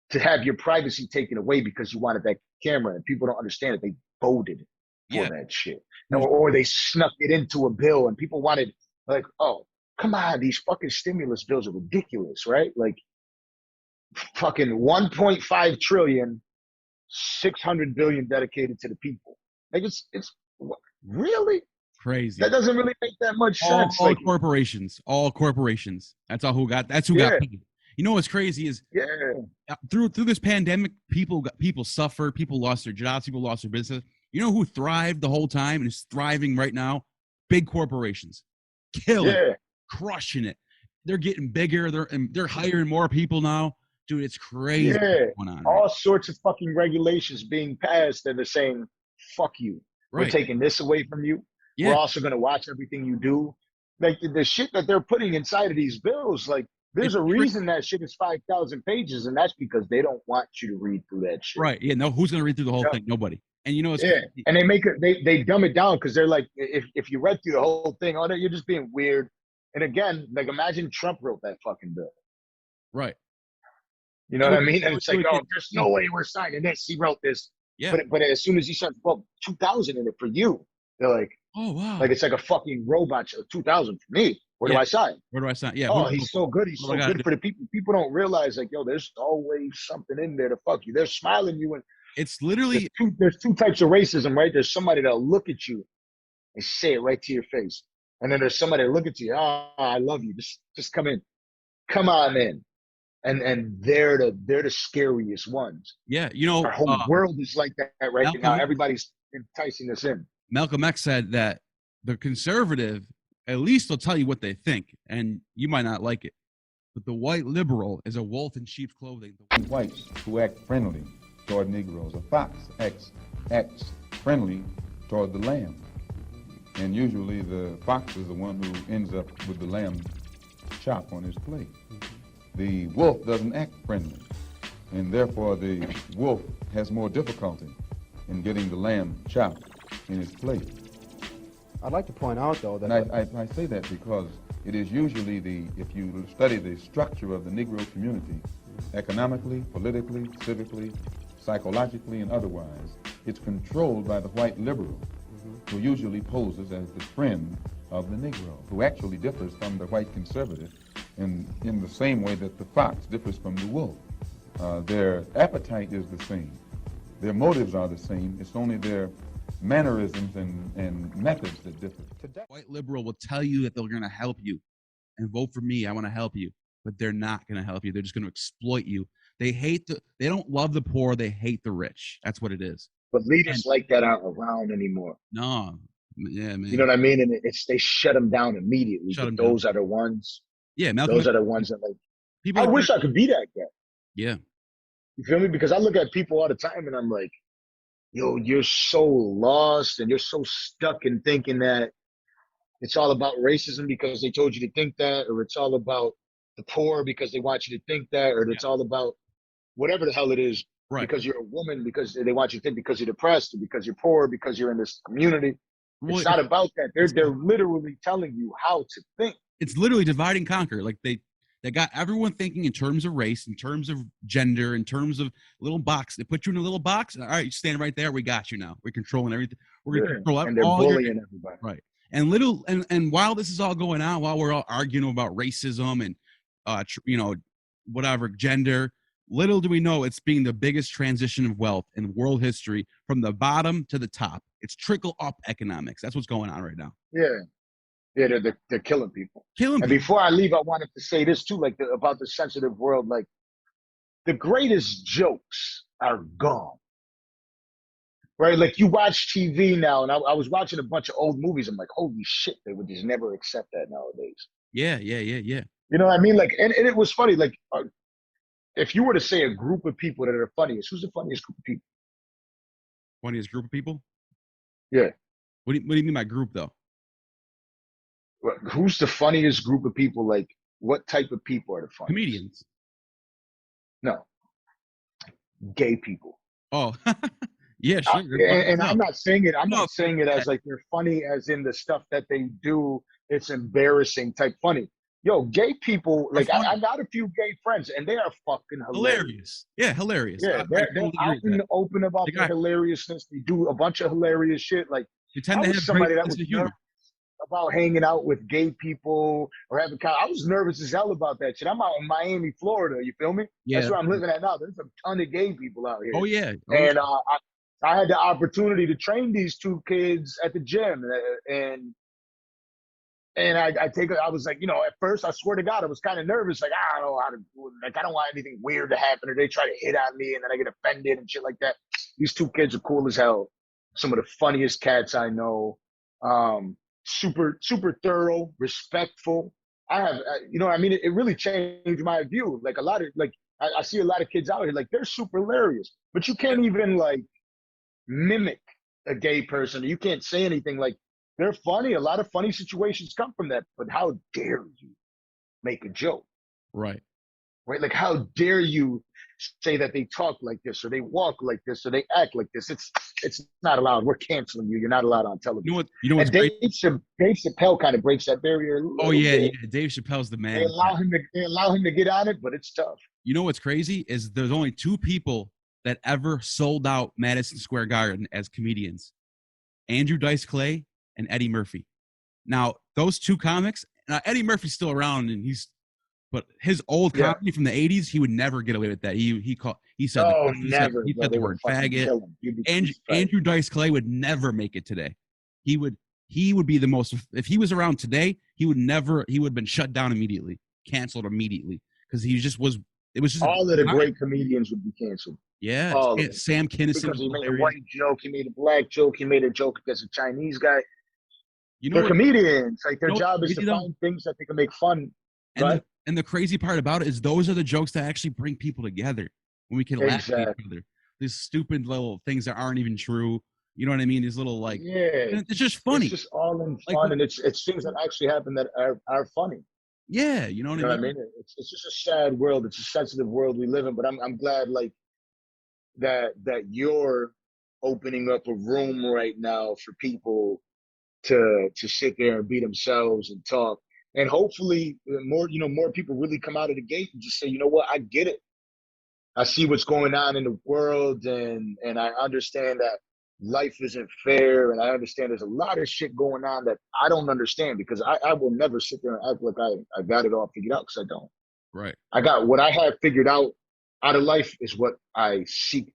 Speaker 2: to have your privacy taken away because you wanted that camera. And people don't understand it. They voted for that shit. Or they snuck it into a bill and people wanted like, oh, come on, these fucking stimulus bills are ridiculous, right? Like fucking 1.5 trillion, 600 billion dedicated to the people. Like it's really
Speaker 1: crazy.
Speaker 2: That doesn't really make that much sense.
Speaker 1: All corporations. That's who got paid. You know what's crazy is through this pandemic, people suffered, people lost their jobs, people lost their business. You know who thrived the whole time and is thriving right now? Big corporations. Crushing it. they're getting bigger. They're hiring more people now, dude. It's crazy.
Speaker 2: Yeah,
Speaker 1: what's going on,
Speaker 2: all sorts of fucking regulations being passed, and they're saying, "Fuck you. We're
Speaker 1: right?
Speaker 2: taking this away from you. We're
Speaker 1: Yeah,
Speaker 2: also going to watch everything you do." Like the shit that they're putting inside of these bills, like there's
Speaker 1: it's
Speaker 2: a reason that shit is 5,000 pages, and that's because they don't want you to read through that shit.
Speaker 1: right. Yeah, no, who's gonna read through the whole
Speaker 2: Yeah.
Speaker 1: thing? Nobody. And you know, it's
Speaker 2: Yeah,
Speaker 1: crazy.
Speaker 2: and they make it. They dumb it down because they're like, if you read through the whole thing, oh, you're just being weird. And again, like imagine Trump wrote that fucking bill.
Speaker 1: Right.
Speaker 2: You know
Speaker 1: It
Speaker 2: what I
Speaker 1: would-
Speaker 2: mean? And
Speaker 1: it
Speaker 2: it's
Speaker 1: would-
Speaker 2: like,
Speaker 1: it
Speaker 2: oh,
Speaker 1: would-
Speaker 2: there's no way we're signing this. He wrote this.
Speaker 1: Yeah.
Speaker 2: But as soon as he said, well, 2,000 in it for you, they're like,
Speaker 1: Oh wow.
Speaker 2: like it's like a fucking robot show. 2,000 for me. Where do
Speaker 1: Yeah.
Speaker 2: I sign?
Speaker 1: Where do I sign? Yeah.
Speaker 2: Oh,
Speaker 1: who-
Speaker 2: he's so good. He's
Speaker 1: what
Speaker 2: so
Speaker 1: do I gotta
Speaker 2: good
Speaker 1: do?
Speaker 2: for the people. People don't realize, like, yo, there's always something in there to fuck you. They're smiling you, and
Speaker 1: It's literally
Speaker 2: there's two types of racism, right? There's somebody that'll look at you and say it right to your face, and then there's somebody that look at you. Oh, I love you. Just come in, come on in, and they're the scariest ones.
Speaker 1: yeah. You know,
Speaker 2: Our whole world is like that right
Speaker 1: Malcolm
Speaker 2: now.
Speaker 1: X-
Speaker 2: Everybody's enticing us in.
Speaker 1: Malcolm X said that the conservative at least will tell you what they think, and you might not like it. But the white liberal is a wolf in sheep's clothing.
Speaker 7: Whites who act friendly toward Negroes. A fox acts friendly toward the lamb. And usually the fox is the one who ends up with the lamb chop on his plate. The wolf doesn't act friendly, and therefore the wolf has more difficulty in getting the lamb chopped in his plate.
Speaker 8: I'd like to point out, though, that...
Speaker 7: And I say that because it is usually if you study the structure of the Negro community, economically, politically, civically, psychologically, and otherwise, it's controlled by the white liberal, who usually poses as the friend of the Negro, who actually differs from the white conservative in the same way that the fox differs from the wolf. Their appetite is the same. Their motives are the same. It's only their mannerisms and methods that differ.
Speaker 1: White liberal will tell you that they're going to help you and vote for me. I want to help you, but they're not going to help you. They're just going to exploit you. They don't love the poor. They hate the rich. That's what it is.
Speaker 2: But leaders like that aren't around anymore.
Speaker 1: No, yeah, man.
Speaker 2: You know what I mean? And they shut them down immediately.
Speaker 1: Shut 'em
Speaker 2: But those are the ones.
Speaker 1: Yeah, Malcolm.
Speaker 2: Those are the ones that like.
Speaker 1: People
Speaker 2: I
Speaker 1: like
Speaker 2: wish
Speaker 1: that-
Speaker 2: I could be that guy.
Speaker 1: Yeah,
Speaker 2: You feel me? Because I look at people all the time and I'm like, yo, you're so lost and you're so stuck in thinking that it's all about racism because they told you to think that, or it's all about the poor because they want you to think that, or it's all about whatever the hell it is
Speaker 1: right.
Speaker 2: because you're a woman, because they want you to think because you're depressed, or because you're poor, because you're in this community.
Speaker 1: Well,
Speaker 2: It's not about that. They're literally telling you how to think.
Speaker 1: It's literally divide and conquer. Like they got everyone thinking in terms of race, in terms of gender, in terms of little box. They put you in a little box. All right, you stand right there. We got you now. We're controlling everything. We're gonna control
Speaker 2: And they're
Speaker 1: all your-
Speaker 2: bullying everybody.
Speaker 1: right. And while this is all going on, while we're all arguing about racism and whatever gender, little do we know it's being the biggest transition of wealth in world history from the bottom to the top. It's trickle up economics. That's what's going on right now.
Speaker 2: Yeah. Yeah, they're killing people.
Speaker 1: Killing
Speaker 2: And
Speaker 1: people.
Speaker 2: before I leave, I wanted to say this too, like about the sensitive world. Like the greatest jokes are gone, right? Like you watch TV now, and I was watching a bunch of old movies. I'm like, holy shit, they would just never accept that nowadays.
Speaker 1: Yeah.
Speaker 2: You know what I mean? Like, and it was funny. Like, if you were to say a group of people that are funniest, who's the funniest group of people?
Speaker 1: Funniest group of people?
Speaker 2: Yeah.
Speaker 1: What do you mean by group though?
Speaker 2: Who's the funniest group of people? Like, what type of people are the funniest?
Speaker 1: Comedians.
Speaker 2: No. Gay people.
Speaker 1: Oh, yeah, sure.
Speaker 2: And
Speaker 1: No.
Speaker 2: I'm not saying it. I'm
Speaker 1: No.
Speaker 2: not saying it as like they're funny, as in the stuff that they do. It's embarrassing type funny. Yo, gay people. Like I got a few gay friends, and they are fucking hilarious.
Speaker 1: Yeah, hilarious.
Speaker 2: Yeah, they're out in the open about their hilariousness. They do a bunch of hilarious shit. Like
Speaker 1: You tend
Speaker 2: I
Speaker 1: to
Speaker 2: was
Speaker 1: have
Speaker 2: somebody
Speaker 1: great
Speaker 2: that
Speaker 1: sense
Speaker 2: was
Speaker 1: of humor.
Speaker 2: nervous about hanging out with gay people or having. I was nervous as hell about that shit. I'm out in Miami, Florida. You feel me?
Speaker 1: Yeah.
Speaker 2: That's where I'm living at now. There's a ton of gay people out here.
Speaker 1: Oh yeah.
Speaker 2: And I had the opportunity to train these two kids at the gym, and I was like, you know, at first, I swear to God, I was kind of nervous. Like, I don't know how to, like, I don't want anything weird to happen, or they try to hit on me, and then I get offended and shit like that. These two kids are cool as hell. Some of the funniest cats I know. Super, super thorough, respectful. I mean, it really changed my view. Like a lot of, like, I see a lot of kids out here, like they're super hilarious, but you can't even like mimic a gay person. You can't say anything. Like, they're funny. A lot of funny situations come from that, but how dare you make a joke?
Speaker 1: Right.
Speaker 2: Right? Like, how dare you say that they talk like this, or they walk like this, or they act like this? It's not allowed. We're canceling you. You're not allowed on television.
Speaker 1: You know what's
Speaker 2: and Dave Chappelle kind of breaks that barrier.
Speaker 1: Oh yeah. Dave Chappelle's the man.
Speaker 2: They allow him to get on it, but it's tough.
Speaker 1: You know what's crazy is there's only 2 people that ever sold out Madison Square Garden as comedians: Andrew Dice Clay and Eddie Murphy. Now those 2 comics. Now Eddie Murphy's still around, and but his old comedy from the 80s, he would never get away with that. He said
Speaker 2: never.
Speaker 1: He said the word faggot. Andrew Dice Clay would never make it today. He would be the most, if he was around today, he would have been shut down immediately, canceled immediately, because he just was. It was just
Speaker 2: all of the great comedians would be canceled.
Speaker 1: Yeah, Sam Kinison,
Speaker 2: because he made a white joke, he made a black joke, he made a joke against a Chinese guy. They're comedians. Like, their job is to find things that they can make fun. Right?
Speaker 1: And the crazy part about it is those are the jokes that actually bring people together when we can laugh at each other. These stupid little things that aren't even true. You know what I mean? These little it's just funny.
Speaker 2: It's just all in fun, and it's things that actually happen that are funny.
Speaker 1: Yeah, you know what I mean?
Speaker 2: It's just a sad world. It's a sensitive world we live in. But I'm glad like that you're opening up a room right now for people to sit there and be themselves and talk. And hopefully more people really come out of the gate and just say, you know what, I get it. I see what's going on in the world, and I understand that life isn't fair, and I understand there's a lot of shit going on that I don't understand, because I will never sit there and act like I got it all figured out, because I don't.
Speaker 1: Right.
Speaker 2: I got what I have figured out of life is what I seeked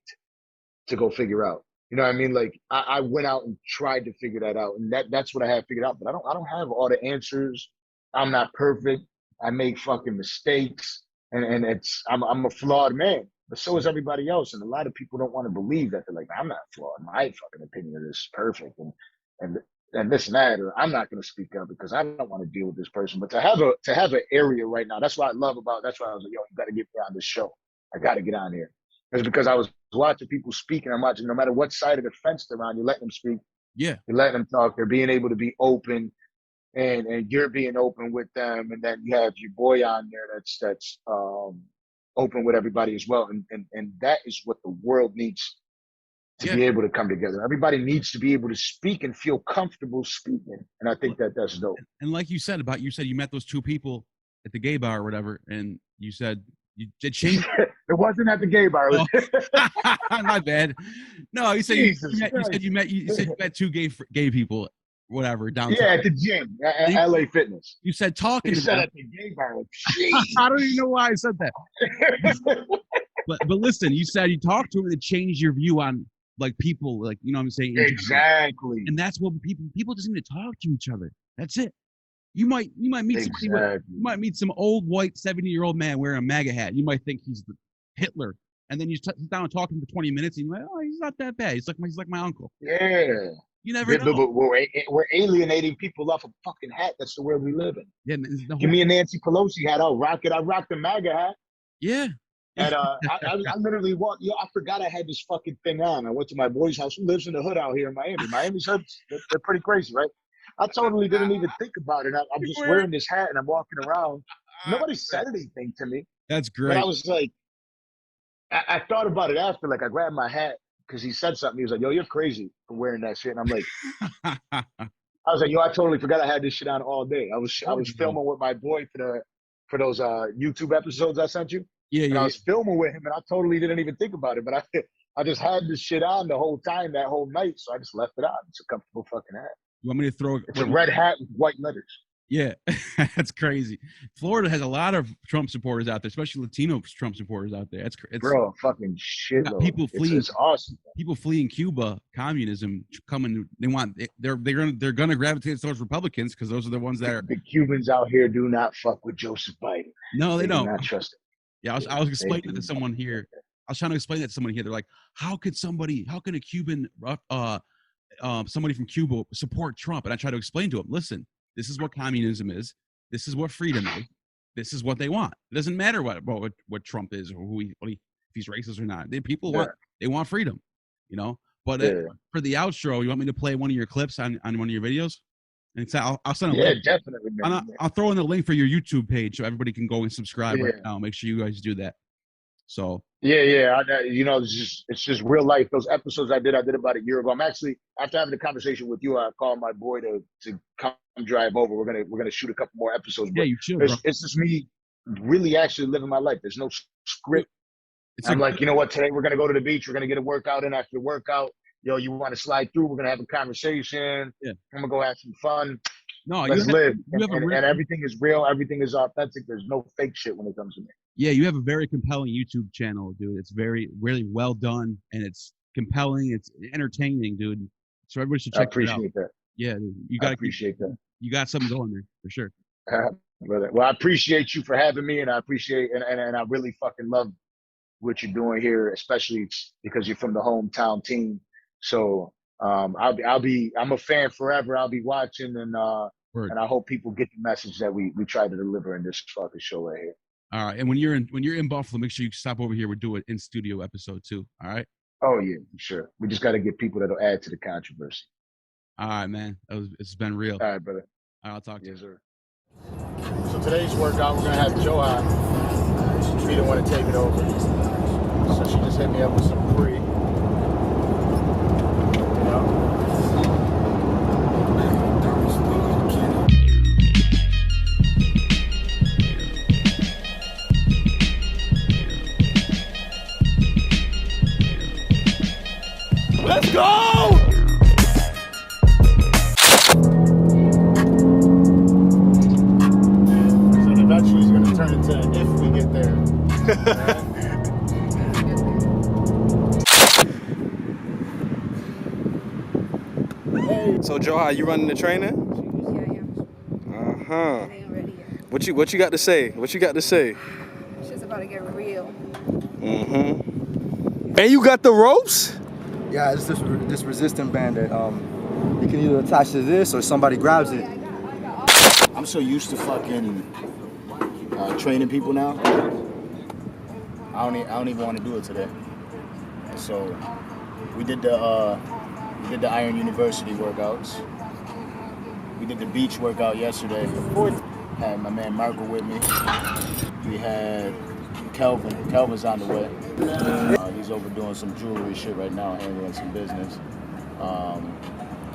Speaker 2: to go figure out. You know what I mean? Like, I went out and tried to figure that out, and that's what I have figured out. But I don't have all the answers. I'm not perfect. I make fucking mistakes, and I'm a flawed man. But so is everybody else, and a lot of people don't want to believe that. They're like, I'm not flawed. My fucking opinion is perfect, and this and that. Or I'm not going to speak up because I don't want to deal with this person. But to have an area right now, that's what I love about. That's why I was like, yo, you got to get me on this show. I got to get on here. It's because I was watching people speak, and I'm watching no matter what side of the fence they're on, you're letting them speak.
Speaker 1: Yeah,
Speaker 2: you're letting them talk. They're being able to be open. And you're being open with them, and then you have your boy on there that's open with everybody as well, and that is what the world needs to be able to come together. Everybody needs to be able to speak and feel comfortable speaking, and I think that's dope.
Speaker 1: And like you said you met those 2 people at the gay bar or whatever, and you said you did change.
Speaker 2: It wasn't at the gay bar.
Speaker 1: My bad. No, you said you met 2 gay people. Whatever, downtown.
Speaker 2: Yeah, at the gym, at LA Fitness.
Speaker 1: You said talking.
Speaker 2: You said at the gay bar.
Speaker 1: I don't even know why I said that. but listen, you said you talked to him to change your view on like people, like, you know what I'm saying?
Speaker 2: Exactly.
Speaker 1: And that's what people just need to talk to each other. That's it. You might meet somebody. You might meet some old white 70-year-old man wearing a MAGA hat. You might think he's Hitler, and then you sit down and talk to him for 20 minutes, and you're like, oh, he's not that bad. He's like my uncle.
Speaker 2: Yeah.
Speaker 1: You never know.
Speaker 2: We're alienating people off a fucking hat. That's the world we live in.
Speaker 1: Yeah,
Speaker 2: give me a Nancy Pelosi hat. I'll rock it. I rock the MAGA hat.
Speaker 1: Yeah.
Speaker 2: And I literally walked. I forgot I had this fucking thing on. I went to my boy's house, who lives in the hood out here in Miami. Miami's hoods, they're pretty crazy, right? I totally didn't even think about it. I'm just wearing this hat and I'm walking around. Nobody said anything to me.
Speaker 1: That's great.
Speaker 2: But I was like, I thought about it after. Like, I grabbed my hat because he said something. He was like, yo, you're crazy for wearing that shit. And I'm like, I was like, yo, I totally forgot I had this shit on all day. I was filming with my boy for those YouTube episodes I sent you.
Speaker 1: Yeah,
Speaker 2: and I was filming with him, and I totally didn't even think about it. But I just had this shit on the whole time, that whole night, so I just left it on. It's a comfortable fucking hat.
Speaker 1: You want me to throw?
Speaker 2: It's a red hat with white letters.
Speaker 1: Yeah, that's crazy. Florida has a lot of Trump supporters out there, especially Latino Trump supporters out there. It's
Speaker 2: bro, fucking shit.
Speaker 1: People fleeing.
Speaker 2: It's awesome.
Speaker 1: People fleeing Cuba, communism, coming. They're gonna gravitate towards Republicans because those are the ones that are.
Speaker 2: The Cubans out here do not fuck with Joseph Biden.
Speaker 1: No, they don't.
Speaker 2: Do not trust him.
Speaker 1: Yeah, I was explaining it to someone here. I was trying to explain that to someone here. They're like, how can a Cuban, somebody from Cuba support Trump? And I try to explain to them, listen, this is what communism is. this is what freedom is. This is what they want. It doesn't matter what Trump is or if he's racist or not. People want freedom, you know. But for the outro, you want me to play one of your clips on one of your videos? And so I'll send a link.
Speaker 2: Yeah, definitely. Man.
Speaker 1: I'll throw in the link for your YouTube page so everybody can go and subscribe right now. Make sure you guys do that. So
Speaker 2: yeah. You know, it's just real life. Those episodes I did about a year ago. I'm actually, after having a conversation with you, I called my boy to come drive over. We're gonna shoot a couple more episodes.
Speaker 1: Yeah, you should. Bro.
Speaker 2: It's just me really actually living my life. There's no script. I'm like, you know what? Today we're gonna go to the beach. We're gonna get a workout in. After the workout, yo, you want to slide through? We're gonna have a conversation. Yeah. I'm gonna go have some fun.
Speaker 1: No,
Speaker 2: let's live. And everything is real. Everything is authentic. There's no fake shit when it comes to me.
Speaker 1: Yeah, you have a very compelling YouTube channel, dude. It's really well done, and it's compelling. It's entertaining, dude. So everybody should check it out.
Speaker 2: I appreciate that.
Speaker 1: Yeah, dude. You got to
Speaker 2: appreciate that.
Speaker 1: You got something going there for sure.
Speaker 2: Brother. Well, I appreciate you for having me, and I appreciate and I really fucking love what you're doing here, especially because you're from the hometown team. So I'm a fan forever. I'll be watching, and I hope people get the message that we try to deliver in this fucking show right here.
Speaker 1: All right, and when you're in Buffalo, make sure you stop over here. We'll do an in-studio episode too. All right.
Speaker 2: Oh yeah, for sure. We just got to get people that'll add to the controversy.
Speaker 1: All right, man. It's been real.
Speaker 2: All right, brother.
Speaker 1: All right, I'll talk to you.
Speaker 2: Yes, sir.
Speaker 4: So today's workout, we're gonna have Joha. She didn't want to take it over, so she just hit me up with some free.
Speaker 9: Let's go!
Speaker 4: So eventually it's going to turn into if we get there.
Speaker 9: So Joe, how you running the training?
Speaker 10: Yeah,
Speaker 9: Uh-huh.
Speaker 10: I ain't ready yet.
Speaker 9: What you got to say? What you got to say?
Speaker 10: It's just about to get real.
Speaker 9: Mm-hmm. And you got the ropes?
Speaker 8: Yeah, it's this resistant band that you can either attach to this or somebody grabs it.
Speaker 11: I'm so used to fucking training people now. I don't even want to do it today. So we did the Iron University workouts. We did the beach workout yesterday. Had my man Marco with me. We had Kelvin. Kelvin's on the way. He's over doing some jewelry shit right now, handling some business.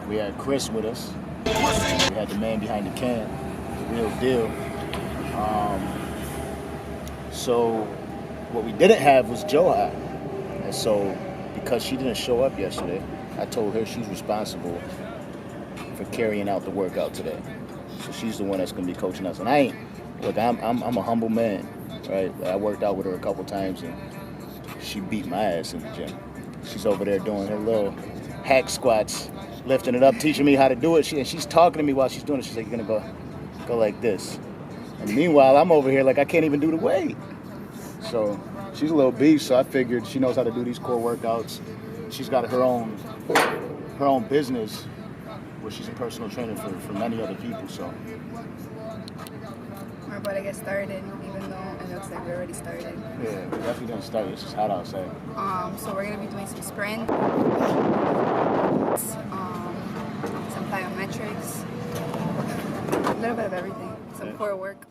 Speaker 11: We had Chris with us. We had the man behind the can, real deal. So what we didn't have was Joha. And so because she didn't show up yesterday, I told her she's responsible for carrying out the workout today. So she's the one that's gonna be coaching us. And I'm a humble man, right? I worked out with her a couple times and she beat my ass in the gym. She's over there doing her little hack squats, lifting it up, teaching me how to do it. And she's talking to me while she's doing it. She's like, you're gonna go like this. And meanwhile, I'm over here like I can't even do the weight. So she's a little beast, so I figured she knows how to do these core workouts. She's got her own business where she's a personal trainer for many other people, so.
Speaker 10: We're about to get started, even though it looks like we already started.
Speaker 11: Yeah, we're definitely gonna start. It's just hot outside.
Speaker 10: So we're gonna be doing some sprints, some plyometrics, a little bit of everything, some core work.